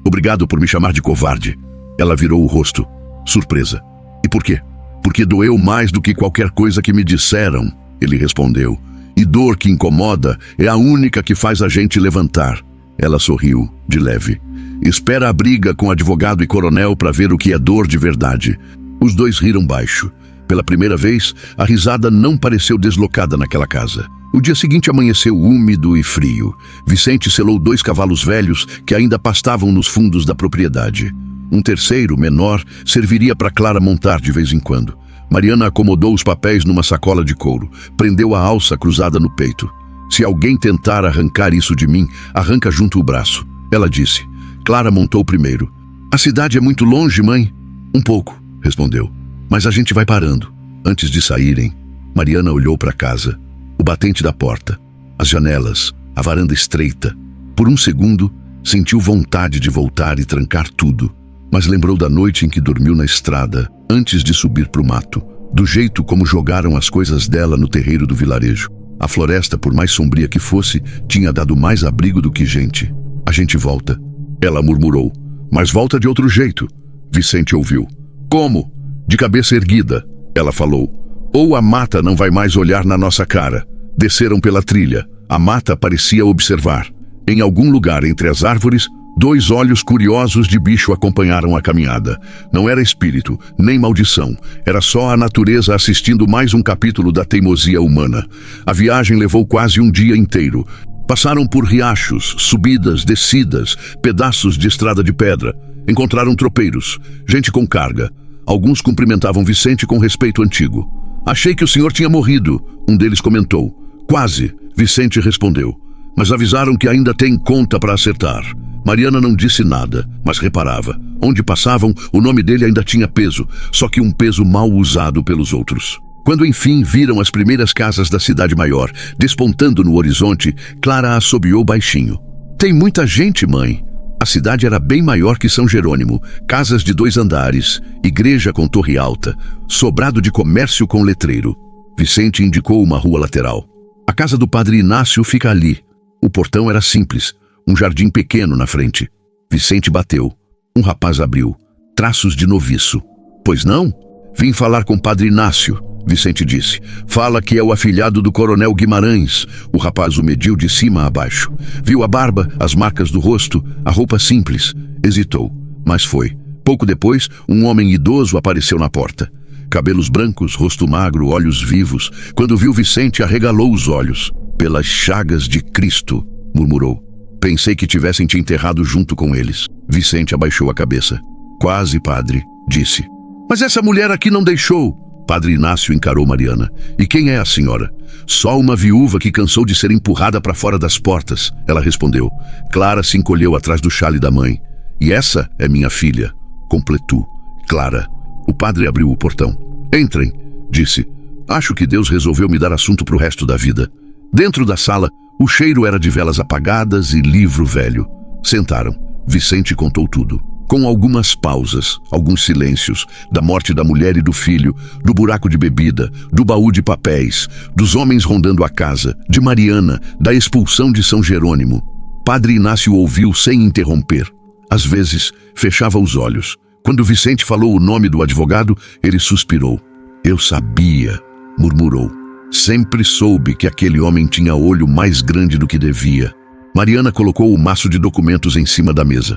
obrigado por me chamar de covarde." Ela virou o rosto, surpresa. "E por quê?" "Porque doeu mais do que qualquer coisa que me disseram", ele respondeu. "E dor que incomoda é a única que faz a gente levantar." Ela sorriu, de leve. "Espera a briga com advogado e coronel para ver o que é dor de verdade." Os 2 riram baixo. Pela primeira vez, a risada não pareceu deslocada naquela casa. O dia seguinte amanheceu úmido e frio. Vicente selou 2 cavalos velhos que ainda pastavam nos fundos da propriedade. Um terceiro, menor, serviria para Clara montar de vez em quando. Mariana acomodou os papéis numa sacola de couro, prendeu a alça cruzada no peito. "Se alguém tentar arrancar isso de mim, arranca junto o braço", ela disse. Clara montou primeiro. "A cidade é muito longe, mãe." Um pouco, respondeu. Mas a gente vai parando. Antes de saírem, Mariana olhou para a casa. O batente da porta, as janelas, a varanda estreita. Por um segundo, sentiu vontade de voltar e trancar tudo. Mas lembrou da noite em que dormiu na estrada, antes de subir para o mato. Do jeito como jogaram as coisas dela no terreiro do vilarejo. A floresta, por mais sombria que fosse, tinha dado mais abrigo do que gente. A gente volta. Ela murmurou. Mas volta de outro jeito. Vicente ouviu. Como? De cabeça erguida. Ela falou. Ou a mata não vai mais olhar na nossa cara. Desceram pela trilha. A mata parecia observar. Em algum lugar entre as árvores, 2 olhos curiosos de bicho acompanharam a caminhada. Não era espírito, nem maldição. Era só a natureza assistindo mais um capítulo da teimosia humana. A viagem levou quase um dia inteiro. Passaram por riachos, subidas, descidas, pedaços de estrada de pedra. Encontraram tropeiros, gente com carga. Alguns cumprimentavam Vicente com respeito antigo. Achei que o senhor tinha morrido, um deles comentou. Quase, Vicente respondeu. Mas avisaram que ainda tem conta para acertar. Mariana não disse nada, mas reparava. Onde passavam, o nome dele ainda tinha peso, só que um peso mal usado pelos outros. Quando enfim viram as primeiras casas da cidade maior, despontando no horizonte, Clara assobiou baixinho. Tem muita gente, mãe. A cidade era bem maior que São Jerônimo, casas de 2 andares, igreja com torre alta, sobrado de comércio com letreiro. Vicente indicou uma rua lateral. A casa do padre Inácio fica ali. O portão era simples, um jardim pequeno na frente. Vicente bateu. Um rapaz abriu. Traços de noviço. Pois não? Vim falar com o padre Inácio, Vicente disse. Fala que é o afilhado do coronel Guimarães. O rapaz o mediu de cima a baixo. Viu a barba, as marcas do rosto, a roupa simples. Hesitou, mas foi. Pouco depois, um homem idoso apareceu na porta. Cabelos brancos, rosto magro, olhos vivos. Quando viu Vicente, arregalou os olhos. Pelas chagas de Cristo, murmurou. Pensei que tivessem te enterrado junto com eles. Vicente abaixou a cabeça. Quase, padre, disse. Mas essa mulher aqui não deixou. Padre Inácio encarou Mariana. E quem é a senhora? Só uma viúva que cansou de ser empurrada para fora das portas, ela respondeu. Clara se encolheu atrás do chale da mãe. E essa é minha filha, completou. Clara. O padre abriu o portão. Entrem, disse. Acho que Deus resolveu me dar assunto para o resto da vida. Dentro da sala, o cheiro era de velas apagadas e livro velho. Sentaram. Vicente contou tudo. Com algumas pausas, alguns silêncios, da morte da mulher e do filho, do buraco de bebida, do baú de papéis, dos homens rondando a casa, de Mariana, da expulsão de São Jerônimo. Padre Inácio ouviu sem interromper. Às vezes, fechava os olhos. Quando Vicente falou o nome do advogado, ele suspirou. Eu sabia, murmurou. Sempre soube que aquele homem tinha olho mais grande do que devia. Mariana colocou o maço de documentos em cima da mesa.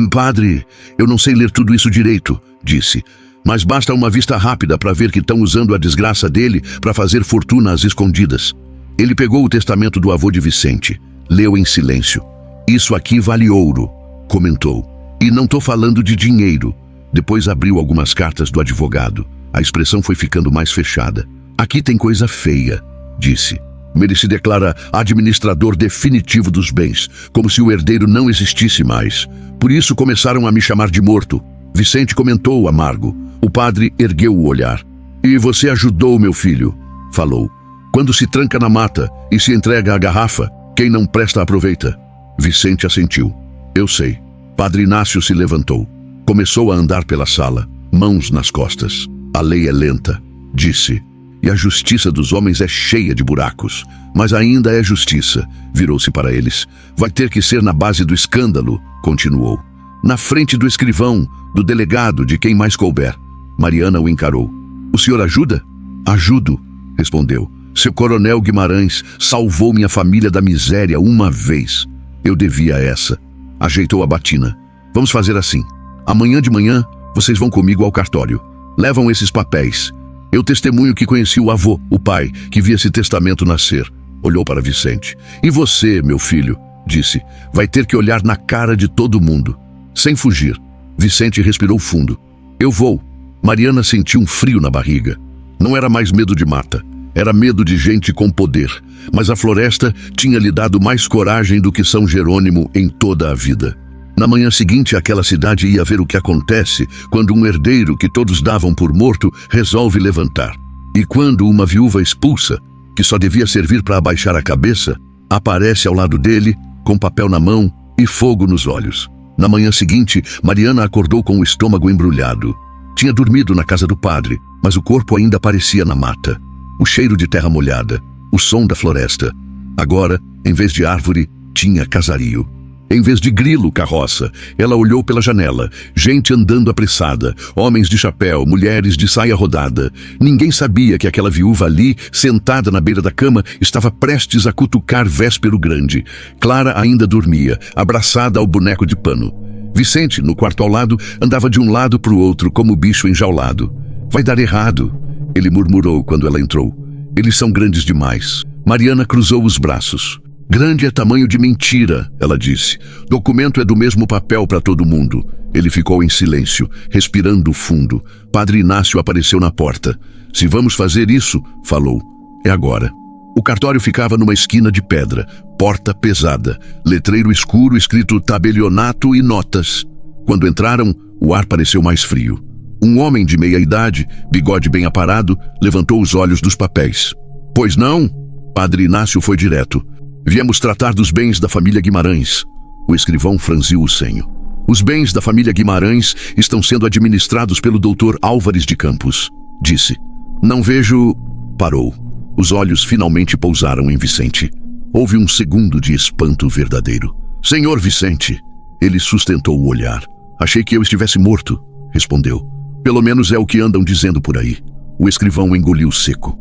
Padre, eu não sei ler tudo isso direito, disse. Mas basta uma vista rápida para ver que estão usando a desgraça dele para fazer fortuna às escondidas. Ele pegou o testamento do avô de Vicente. Leu em silêncio. Isso aqui vale ouro, comentou. E não tô falando de dinheiro. Depois abriu algumas cartas do advogado. A expressão foi ficando mais fechada. Aqui tem coisa feia, disse. Ele se declara administrador definitivo dos bens, como se o herdeiro não existisse mais. Por isso começaram a me chamar de morto. Vicente comentou amargo. O padre ergueu o olhar. E você ajudou meu filho, falou. Quando se tranca na mata e se entrega à garrafa, quem não presta aproveita. Vicente assentiu. Eu sei. Padre Inácio se levantou. Começou a andar pela sala, mãos nas costas. A lei é lenta, disse. E a justiça dos homens é cheia de buracos. Mas ainda é justiça, virou-se para eles. Vai ter que ser na base do escândalo, continuou. Na frente do escrivão, do delegado, de quem mais couber. Mariana o encarou. O senhor ajuda? Ajudo, respondeu. Seu coronel Guimarães salvou minha família da miséria uma vez. Eu devia essa. Ajeitou a batina. Vamos fazer assim. Amanhã de manhã, vocês vão comigo ao cartório. Levam esses papéis. Eu testemunho que conheci o avô, o pai, que via esse testamento nascer. Olhou para Vicente. E você, meu filho, disse, vai ter que olhar na cara de todo mundo. Sem fugir. Vicente respirou fundo. Eu vou. Mariana sentiu um frio na barriga. Não era mais medo de mata. Era medo de gente com poder. Mas a floresta tinha lhe dado mais coragem do que São Jerônimo em toda a vida. Na manhã seguinte, aquela cidade ia ver o que acontece quando um herdeiro que todos davam por morto resolve levantar. E quando uma viúva expulsa, que só devia servir para abaixar a cabeça, aparece ao lado dele, com papel na mão e fogo nos olhos. Na manhã seguinte, Mariana acordou com o estômago embrulhado. Tinha dormido na casa do padre, mas o corpo ainda aparecia na mata. O cheiro de terra molhada, o som da floresta. Agora, em vez de árvore, tinha casario. Em vez de grilo, carroça. Ela olhou pela janela. Gente andando apressada. Homens de chapéu, mulheres de saia rodada. Ninguém sabia que aquela viúva ali, sentada na beira da cama, estava prestes a cutucar Véspero Grande. Clara ainda dormia, abraçada ao boneco de pano. Vicente, no quarto ao lado, andava de um lado para o outro como bicho enjaulado. Vai dar errado, ele murmurou quando ela entrou. Eles são grandes demais. Mariana cruzou os braços. Grande é tamanho de mentira, ela disse. Documento é do mesmo papel para todo mundo. Ele ficou em silêncio, respirando fundo. Padre Inácio apareceu na porta. Se vamos fazer isso, falou, é agora. O cartório ficava numa esquina de pedra, porta pesada, letreiro escuro escrito tabelionato e notas. Quando entraram, o ar pareceu mais frio. Um homem de meia idade, bigode bem aparado, levantou os olhos dos papéis. Pois não? Padre Inácio foi direto. Viemos tratar dos bens da família Guimarães. O escrivão franziu o senho. Os bens da família Guimarães estão sendo administrados pelo Dr. Álvares de Campos, disse. Não vejo... Parou. Os olhos finalmente pousaram em Vicente. Houve um segundo de espanto verdadeiro. Senhor Vicente! Ele sustentou o olhar. Achei que eu estivesse morto, respondeu. Pelo menos é o que andam dizendo por aí. O escrivão engoliu seco.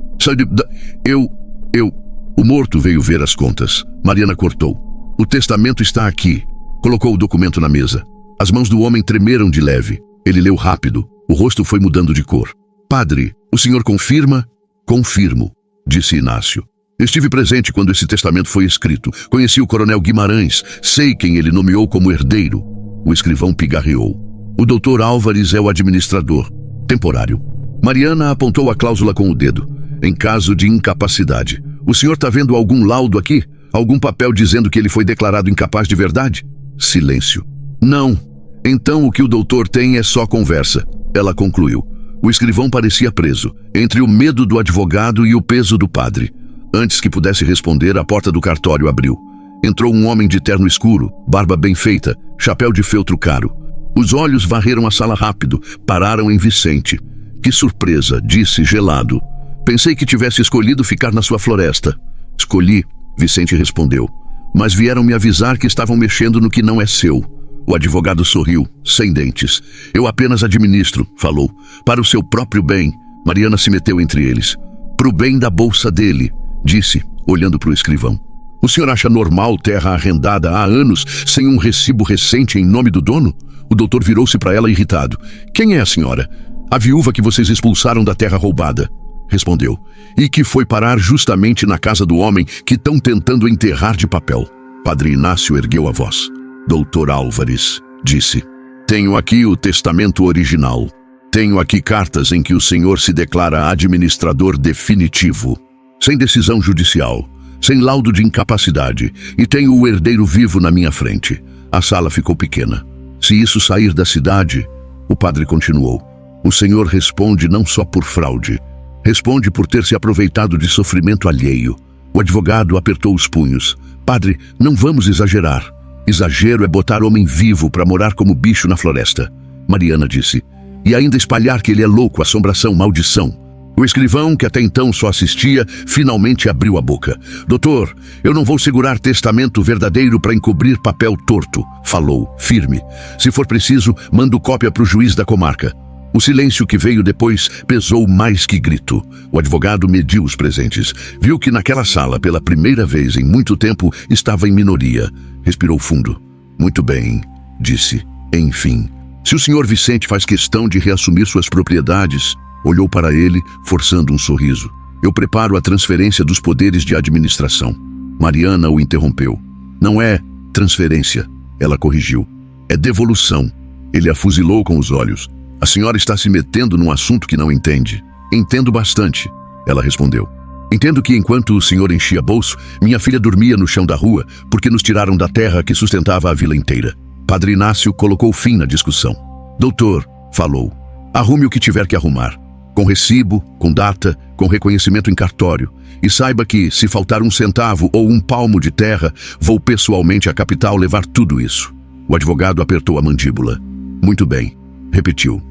O morto veio ver as contas. Mariana cortou. O testamento está aqui. Colocou o documento na mesa. As mãos do homem tremeram de leve. Ele leu rápido. O rosto foi mudando de cor. Padre, o senhor confirma? Confirmo, disse Inácio. Estive presente quando esse testamento foi escrito. Conheci o coronel Guimarães. Sei quem ele nomeou como herdeiro. O escrivão pigarreou. O doutor Álvares é o administrador. Temporário. Mariana apontou a cláusula com o dedo. Em caso de incapacidade. O senhor está vendo algum laudo aqui? Algum papel dizendo que ele foi declarado incapaz de verdade? Silêncio. Não. Então o que o doutor tem é só conversa. Ela concluiu. O escrivão parecia preso, entre o medo do advogado e o peso do padre. Antes que pudesse responder, a porta do cartório abriu. Entrou um homem de terno escuro, barba bem feita, chapéu de feltro caro. Os olhos varreram a sala rápido, pararam em Vicente. Que surpresa, disse gelado. Pensei que tivesse escolhido ficar na sua floresta. Escolhi, Vicente respondeu. Mas vieram me avisar que estavam mexendo no que não é seu. O advogado sorriu, sem dentes. Eu apenas administro, falou. Para o seu próprio bem. Mariana se meteu entre eles. Para o bem da bolsa dele, disse, olhando para o escrivão. O senhor acha normal terra arrendada há anos sem um recibo recente em nome do dono? O doutor virou-se para ela irritado. Quem é a senhora? A viúva que vocês expulsaram da terra roubada. Respondeu, e que foi parar justamente na casa do homem que estão tentando enterrar de papel. Padre Inácio ergueu a voz. Doutor Álvares, disse, tenho aqui o testamento original. Tenho aqui cartas em que o senhor se declara administrador definitivo, sem decisão judicial, sem laudo de incapacidade, e tenho o herdeiro vivo na minha frente. A sala ficou pequena. Se isso sair da cidade, o padre continuou, o senhor responde não só por fraude, responde por ter se aproveitado de sofrimento alheio. O advogado apertou os punhos. Padre, não vamos exagerar. Exagero é botar homem vivo para morar como bicho na floresta. Mariana disse. E ainda espalhar que ele é louco, assombração, maldição. O escrivão, que até então só assistia, finalmente abriu a boca. Doutor, eu não vou segurar testamento verdadeiro para encobrir papel torto. Falou, firme. Se for preciso, mando cópia para o juiz da comarca. O silêncio que veio depois pesou mais que grito. O advogado mediu os presentes. Viu que naquela sala, pela primeira vez em muito tempo, estava em minoria. Respirou fundo. Muito bem, disse. Enfim. Se o senhor Vicente faz questão de reassumir suas propriedades, olhou para ele, forçando um sorriso. Eu preparo a transferência dos poderes de administração. Mariana o interrompeu. Não é transferência, ela corrigiu. É devolução. Ele a fuzilou com os olhos. A senhora está se metendo num assunto que não entende. Entendo bastante, ela respondeu. Entendo que enquanto o senhor enchia bolso, minha filha dormia no chão da rua porque nos tiraram da terra que sustentava a vila inteira. Padre Inácio colocou fim na discussão. Doutor, falou, arrume o que tiver que arrumar. Com recibo, com data, com reconhecimento em cartório. E saiba que, se faltar um centavo ou um palmo de terra, vou pessoalmente à capital levar tudo isso. O advogado apertou a mandíbula. Muito bem, repetiu.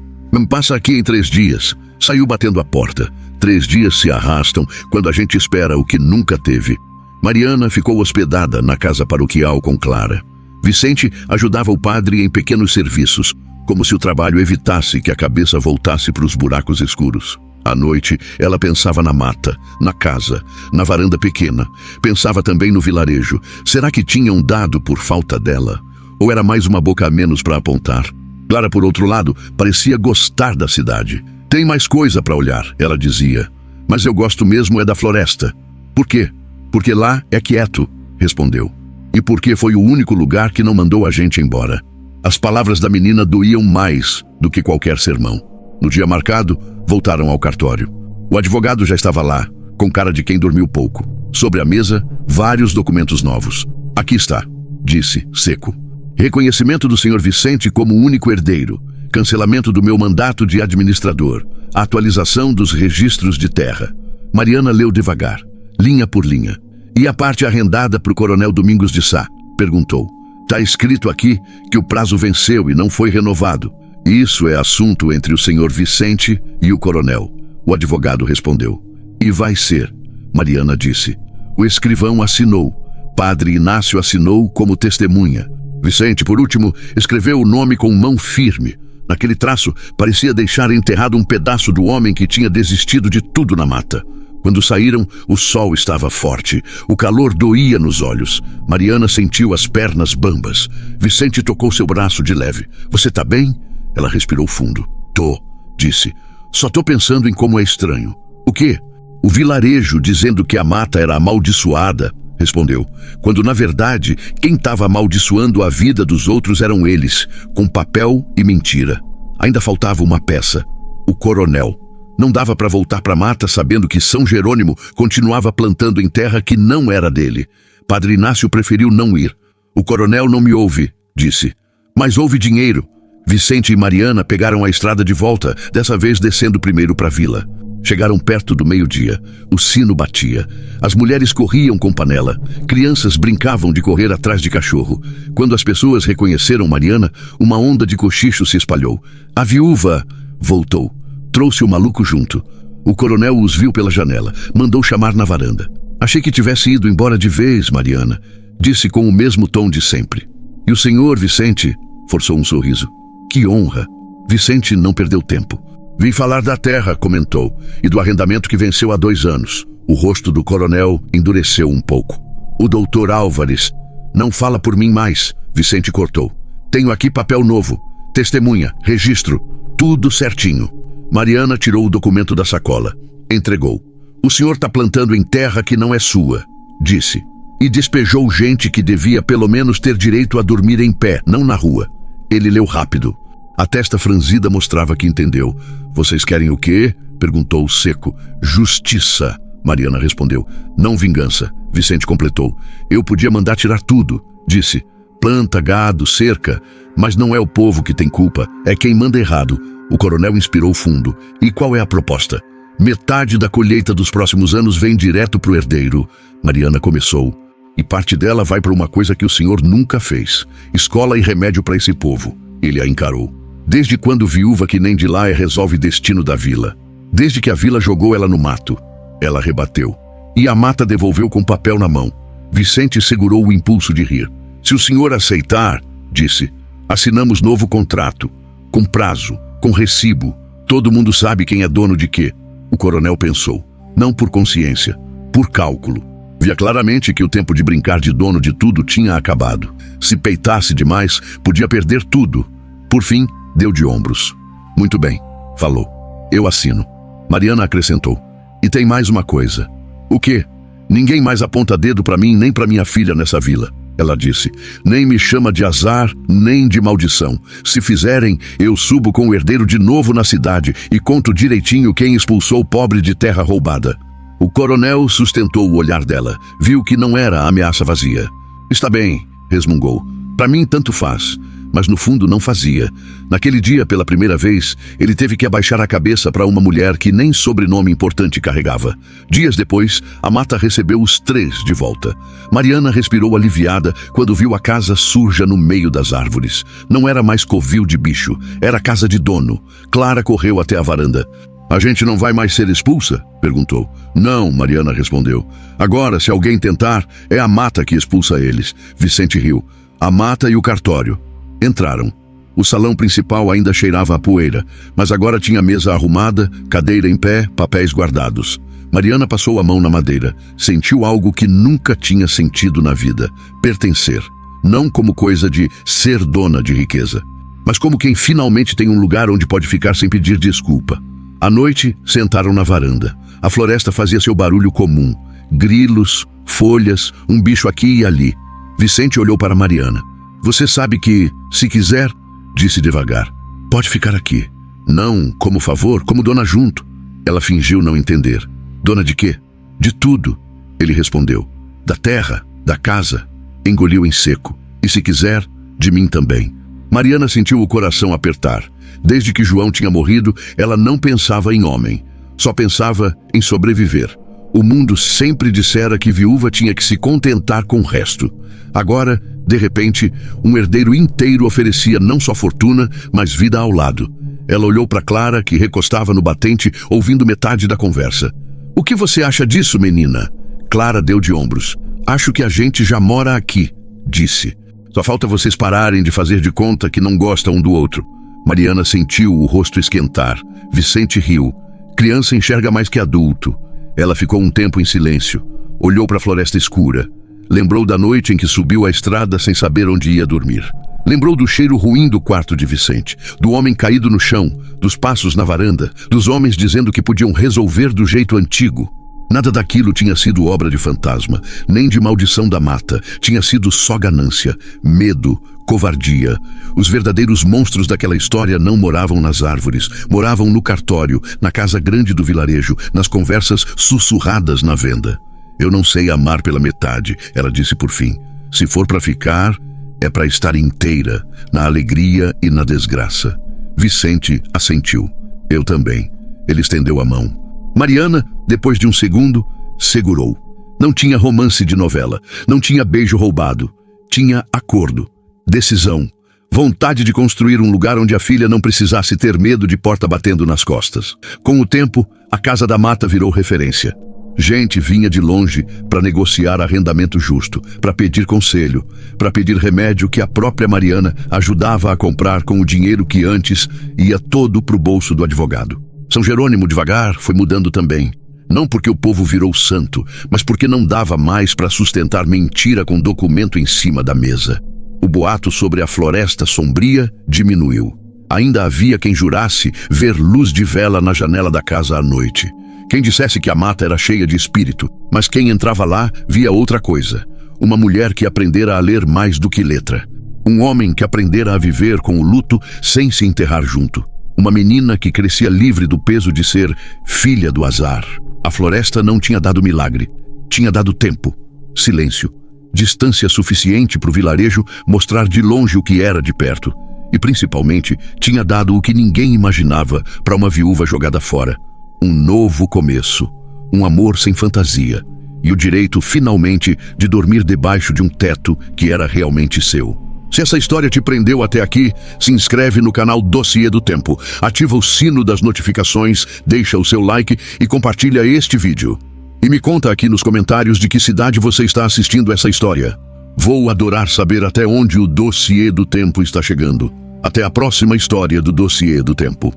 Passa aqui em 3 dias. Saiu batendo a porta. 3 dias se arrastam quando a gente espera o que nunca teve. Mariana ficou hospedada na casa paroquial com Clara. Vicente ajudava o padre em pequenos serviços, como se o trabalho evitasse que a cabeça voltasse para os buracos escuros. À noite, ela pensava na mata, na casa, na varanda pequena. Pensava também no vilarejo. Será que tinham dado por falta dela? Ou era mais uma boca a menos para apontar? Clara, por outro lado, parecia gostar da cidade. Tem mais coisa para olhar, ela dizia. Mas eu gosto mesmo é da floresta. Por quê? Porque lá é quieto, respondeu. E porque foi o único lugar que não mandou a gente embora. As palavras da menina doíam mais do que qualquer sermão. No dia marcado, voltaram ao cartório. O advogado já estava lá, com cara de quem dormiu pouco. Sobre a mesa, vários documentos novos. Aqui está, disse, seco. Reconhecimento do Sr. Vicente como único herdeiro. Cancelamento do meu mandato de administrador. Atualização dos registros de terra. Mariana leu devagar, linha por linha. E a parte arrendada para o coronel Domingos de Sá? Perguntou. Tá escrito aqui que o prazo venceu e não foi renovado. Isso é assunto entre o Sr. Vicente e o coronel. O advogado respondeu. E vai ser, Mariana disse. O escrivão assinou. Padre Inácio assinou como testemunha. Vicente, por último, escreveu o nome com mão firme. Naquele traço, parecia deixar enterrado um pedaço do homem que tinha desistido de tudo na mata. Quando saíram, o sol estava forte. O calor doía nos olhos. Mariana sentiu as pernas bambas. Vicente tocou seu braço de leve. Você tá bem? Ela respirou fundo. Tô, disse. Só tô pensando em como é estranho. O quê? O vilarejo dizendo que a mata era amaldiçoada, respondeu. Quando, na verdade, quem estava amaldiçoando a vida dos outros eram eles, com papel e mentira. Ainda faltava uma peça. O coronel. Não dava para voltar para a mata sabendo que São Jerônimo continuava plantando em terra que não era dele. Padre Inácio preferiu não ir. O coronel não me ouve, disse. Mas houve dinheiro. Vicente e Mariana pegaram a estrada de volta, dessa vez descendo primeiro para a vila. Chegaram perto do meio-dia. O sino batia. As mulheres corriam com panela. Crianças brincavam de correr atrás de cachorro. Quando as pessoas reconheceram Mariana, uma onda de cochicho se espalhou. A viúva voltou. Trouxe o maluco junto. O coronel os viu pela janela. Mandou chamar na varanda. Achei que tivesse ido embora de vez, Mariana. Disse com o mesmo tom de sempre. E o senhor, Vicente? Forçou um sorriso. Que honra. Vicente não perdeu tempo. Vim falar da terra, comentou, e do arrendamento que venceu há 2 anos. O rosto do coronel endureceu um pouco. O doutor Álvares. Não fala por mim mais, Vicente cortou. Tenho aqui papel novo. Testemunha, registro. Tudo certinho. Mariana tirou o documento da sacola. Entregou. O senhor está plantando em terra que não é sua, disse. E despejou gente que devia pelo menos ter direito a dormir em pé, não na rua. Ele leu rápido. A testa franzida mostrava que entendeu. Vocês querem o quê? Perguntou seco. Justiça, Mariana respondeu. Não vingança, Vicente completou. Eu podia mandar tirar tudo, disse. Planta, gado, cerca. Mas não é o povo que tem culpa, é quem manda errado. O coronel inspirou fundo. E qual é a proposta? Metade da colheita dos próximos anos vem direto pro herdeiro. Mariana começou. E parte dela vai para uma coisa que o senhor nunca fez. Escola e remédio para esse povo. Ele a encarou. Desde quando viúva que nem de lá resolve destino da vila? Desde que a vila jogou ela no mato. Ela rebateu. E a mata devolveu com papel na mão. Vicente segurou o impulso de rir. Se o senhor aceitar, disse, assinamos novo contrato. Com prazo, com recibo. Todo mundo sabe quem é dono de quê. O coronel pensou. Não por consciência, por cálculo. Via claramente que o tempo de brincar de dono de tudo tinha acabado. Se peitasse demais, podia perder tudo. Por fim, deu de ombros. Muito bem, falou. Eu assino. Mariana acrescentou. E tem mais uma coisa. O quê? Ninguém mais aponta dedo para mim nem para minha filha nessa vila. Ela disse. Nem me chama de azar, nem de maldição. Se fizerem, eu subo com o herdeiro de novo na cidade e conto direitinho quem expulsou o pobre de terra roubada. O coronel sustentou o olhar dela. Viu que não era ameaça vazia. Está bem, resmungou. Para mim tanto faz. mas no fundo não fazia. Naquele dia, pela primeira vez, ele teve que abaixar a cabeça para uma mulher que nem sobrenome importante carregava. Dias depois, a mata recebeu os 3 de volta. Mariana respirou aliviada quando viu a casa suja no meio das árvores. Não era mais covil de bicho, era casa de dono. Clara correu até a varanda. "A gente não vai mais ser expulsa?" perguntou. "Não", Mariana respondeu. "Agora, se alguém tentar, é a mata que expulsa eles." Vicente riu. A mata e o cartório. Entraram. O salão principal ainda cheirava a poeira, mas agora tinha mesa arrumada, cadeira em pé, papéis guardados. Mariana passou a mão na madeira. Sentiu algo que nunca tinha sentido na vida: pertencer. Não como coisa de ser dona de riqueza, mas como quem finalmente tem um lugar onde pode ficar sem pedir desculpa. À noite, sentaram na varanda. A floresta fazia seu barulho comum. Grilos, folhas, um bicho aqui e ali. Vicente olhou para Mariana. "Você sabe que, se quiser," disse devagar, "pode ficar aqui. Não como favor, como dona junto." Ela fingiu não entender. "Dona de quê?" "De tudo," ele respondeu. "Da terra, da casa." Engoliu em seco. "E se quiser, de mim também." Mariana sentiu o coração apertar. Desde que João tinha morrido, ela não pensava em homem. Só pensava em sobreviver. O mundo sempre dissera que viúva tinha que se contentar com o resto. Agora, de repente, um herdeiro inteiro oferecia não só fortuna, mas vida ao lado. Ela olhou para Clara, que recostava no batente, ouvindo metade da conversa. "O que você acha disso, menina?" Clara deu de ombros. "Acho que a gente já mora aqui", disse. "Só falta vocês pararem de fazer de conta que não gostam um do outro." Mariana sentiu o rosto esquentar. Vicente riu. Criança enxerga mais que adulto. Ela ficou um tempo em silêncio. Olhou para a floresta escura. Lembrou da noite em que subiu a estrada sem saber onde ia dormir. Lembrou do cheiro ruim do quarto de Vicente, do homem caído no chão, dos passos na varanda, dos homens dizendo que podiam resolver do jeito antigo. Nada daquilo tinha sido obra de fantasma, nem de maldição da mata. Tinha sido só ganância, medo, covardia. Os verdadeiros monstros daquela história não moravam nas árvores, moravam no cartório, na casa grande do vilarejo, nas conversas sussurradas na venda. "Eu não sei amar pela metade", ela disse por fim. "Se for para ficar, é para estar inteira, na alegria e na desgraça." Vicente assentiu. "Eu também." Ele estendeu a mão. Mariana, depois de um segundo, segurou. Não tinha romance de novela, não tinha beijo roubado. Tinha acordo, decisão, vontade de construir um lugar onde a filha não precisasse ter medo de porta batendo nas costas. Com o tempo, a Casa da Mata virou referência. Gente vinha de longe para negociar arrendamento justo, para pedir conselho, para pedir remédio que a própria Mariana ajudava a comprar com o dinheiro que antes ia todo para o bolso do advogado. São Jerônimo, devagar, foi mudando também. Não porque o povo virou santo, mas porque não dava mais para sustentar mentira com documento em cima da mesa. O boato sobre a floresta sombria diminuiu. Ainda havia quem jurasse ver luz de vela na janela da casa à noite. Quem dissesse que a mata era cheia de espírito, mas quem entrava lá via outra coisa. Uma mulher que aprendera a ler mais do que letra. Um homem que aprendera a viver com o luto sem se enterrar junto. Uma menina que crescia livre do peso de ser filha do azar. A floresta não tinha dado milagre. Tinha dado tempo, silêncio, distância suficiente para o vilarejo mostrar de longe o que era de perto. E, principalmente, tinha dado o que ninguém imaginava para uma viúva jogada fora. Um novo começo, um amor sem fantasia e o direito, finalmente, de dormir debaixo de um teto que era realmente seu. Se essa história te prendeu até aqui, se inscreve no canal Dossiê do Tempo, ativa o sino das notificações, deixa o seu like e compartilha este vídeo. E me conta aqui nos comentários de que cidade você está assistindo essa história. Vou adorar saber até onde o Dossiê do Tempo está chegando. Até a próxima história do Dossiê do Tempo.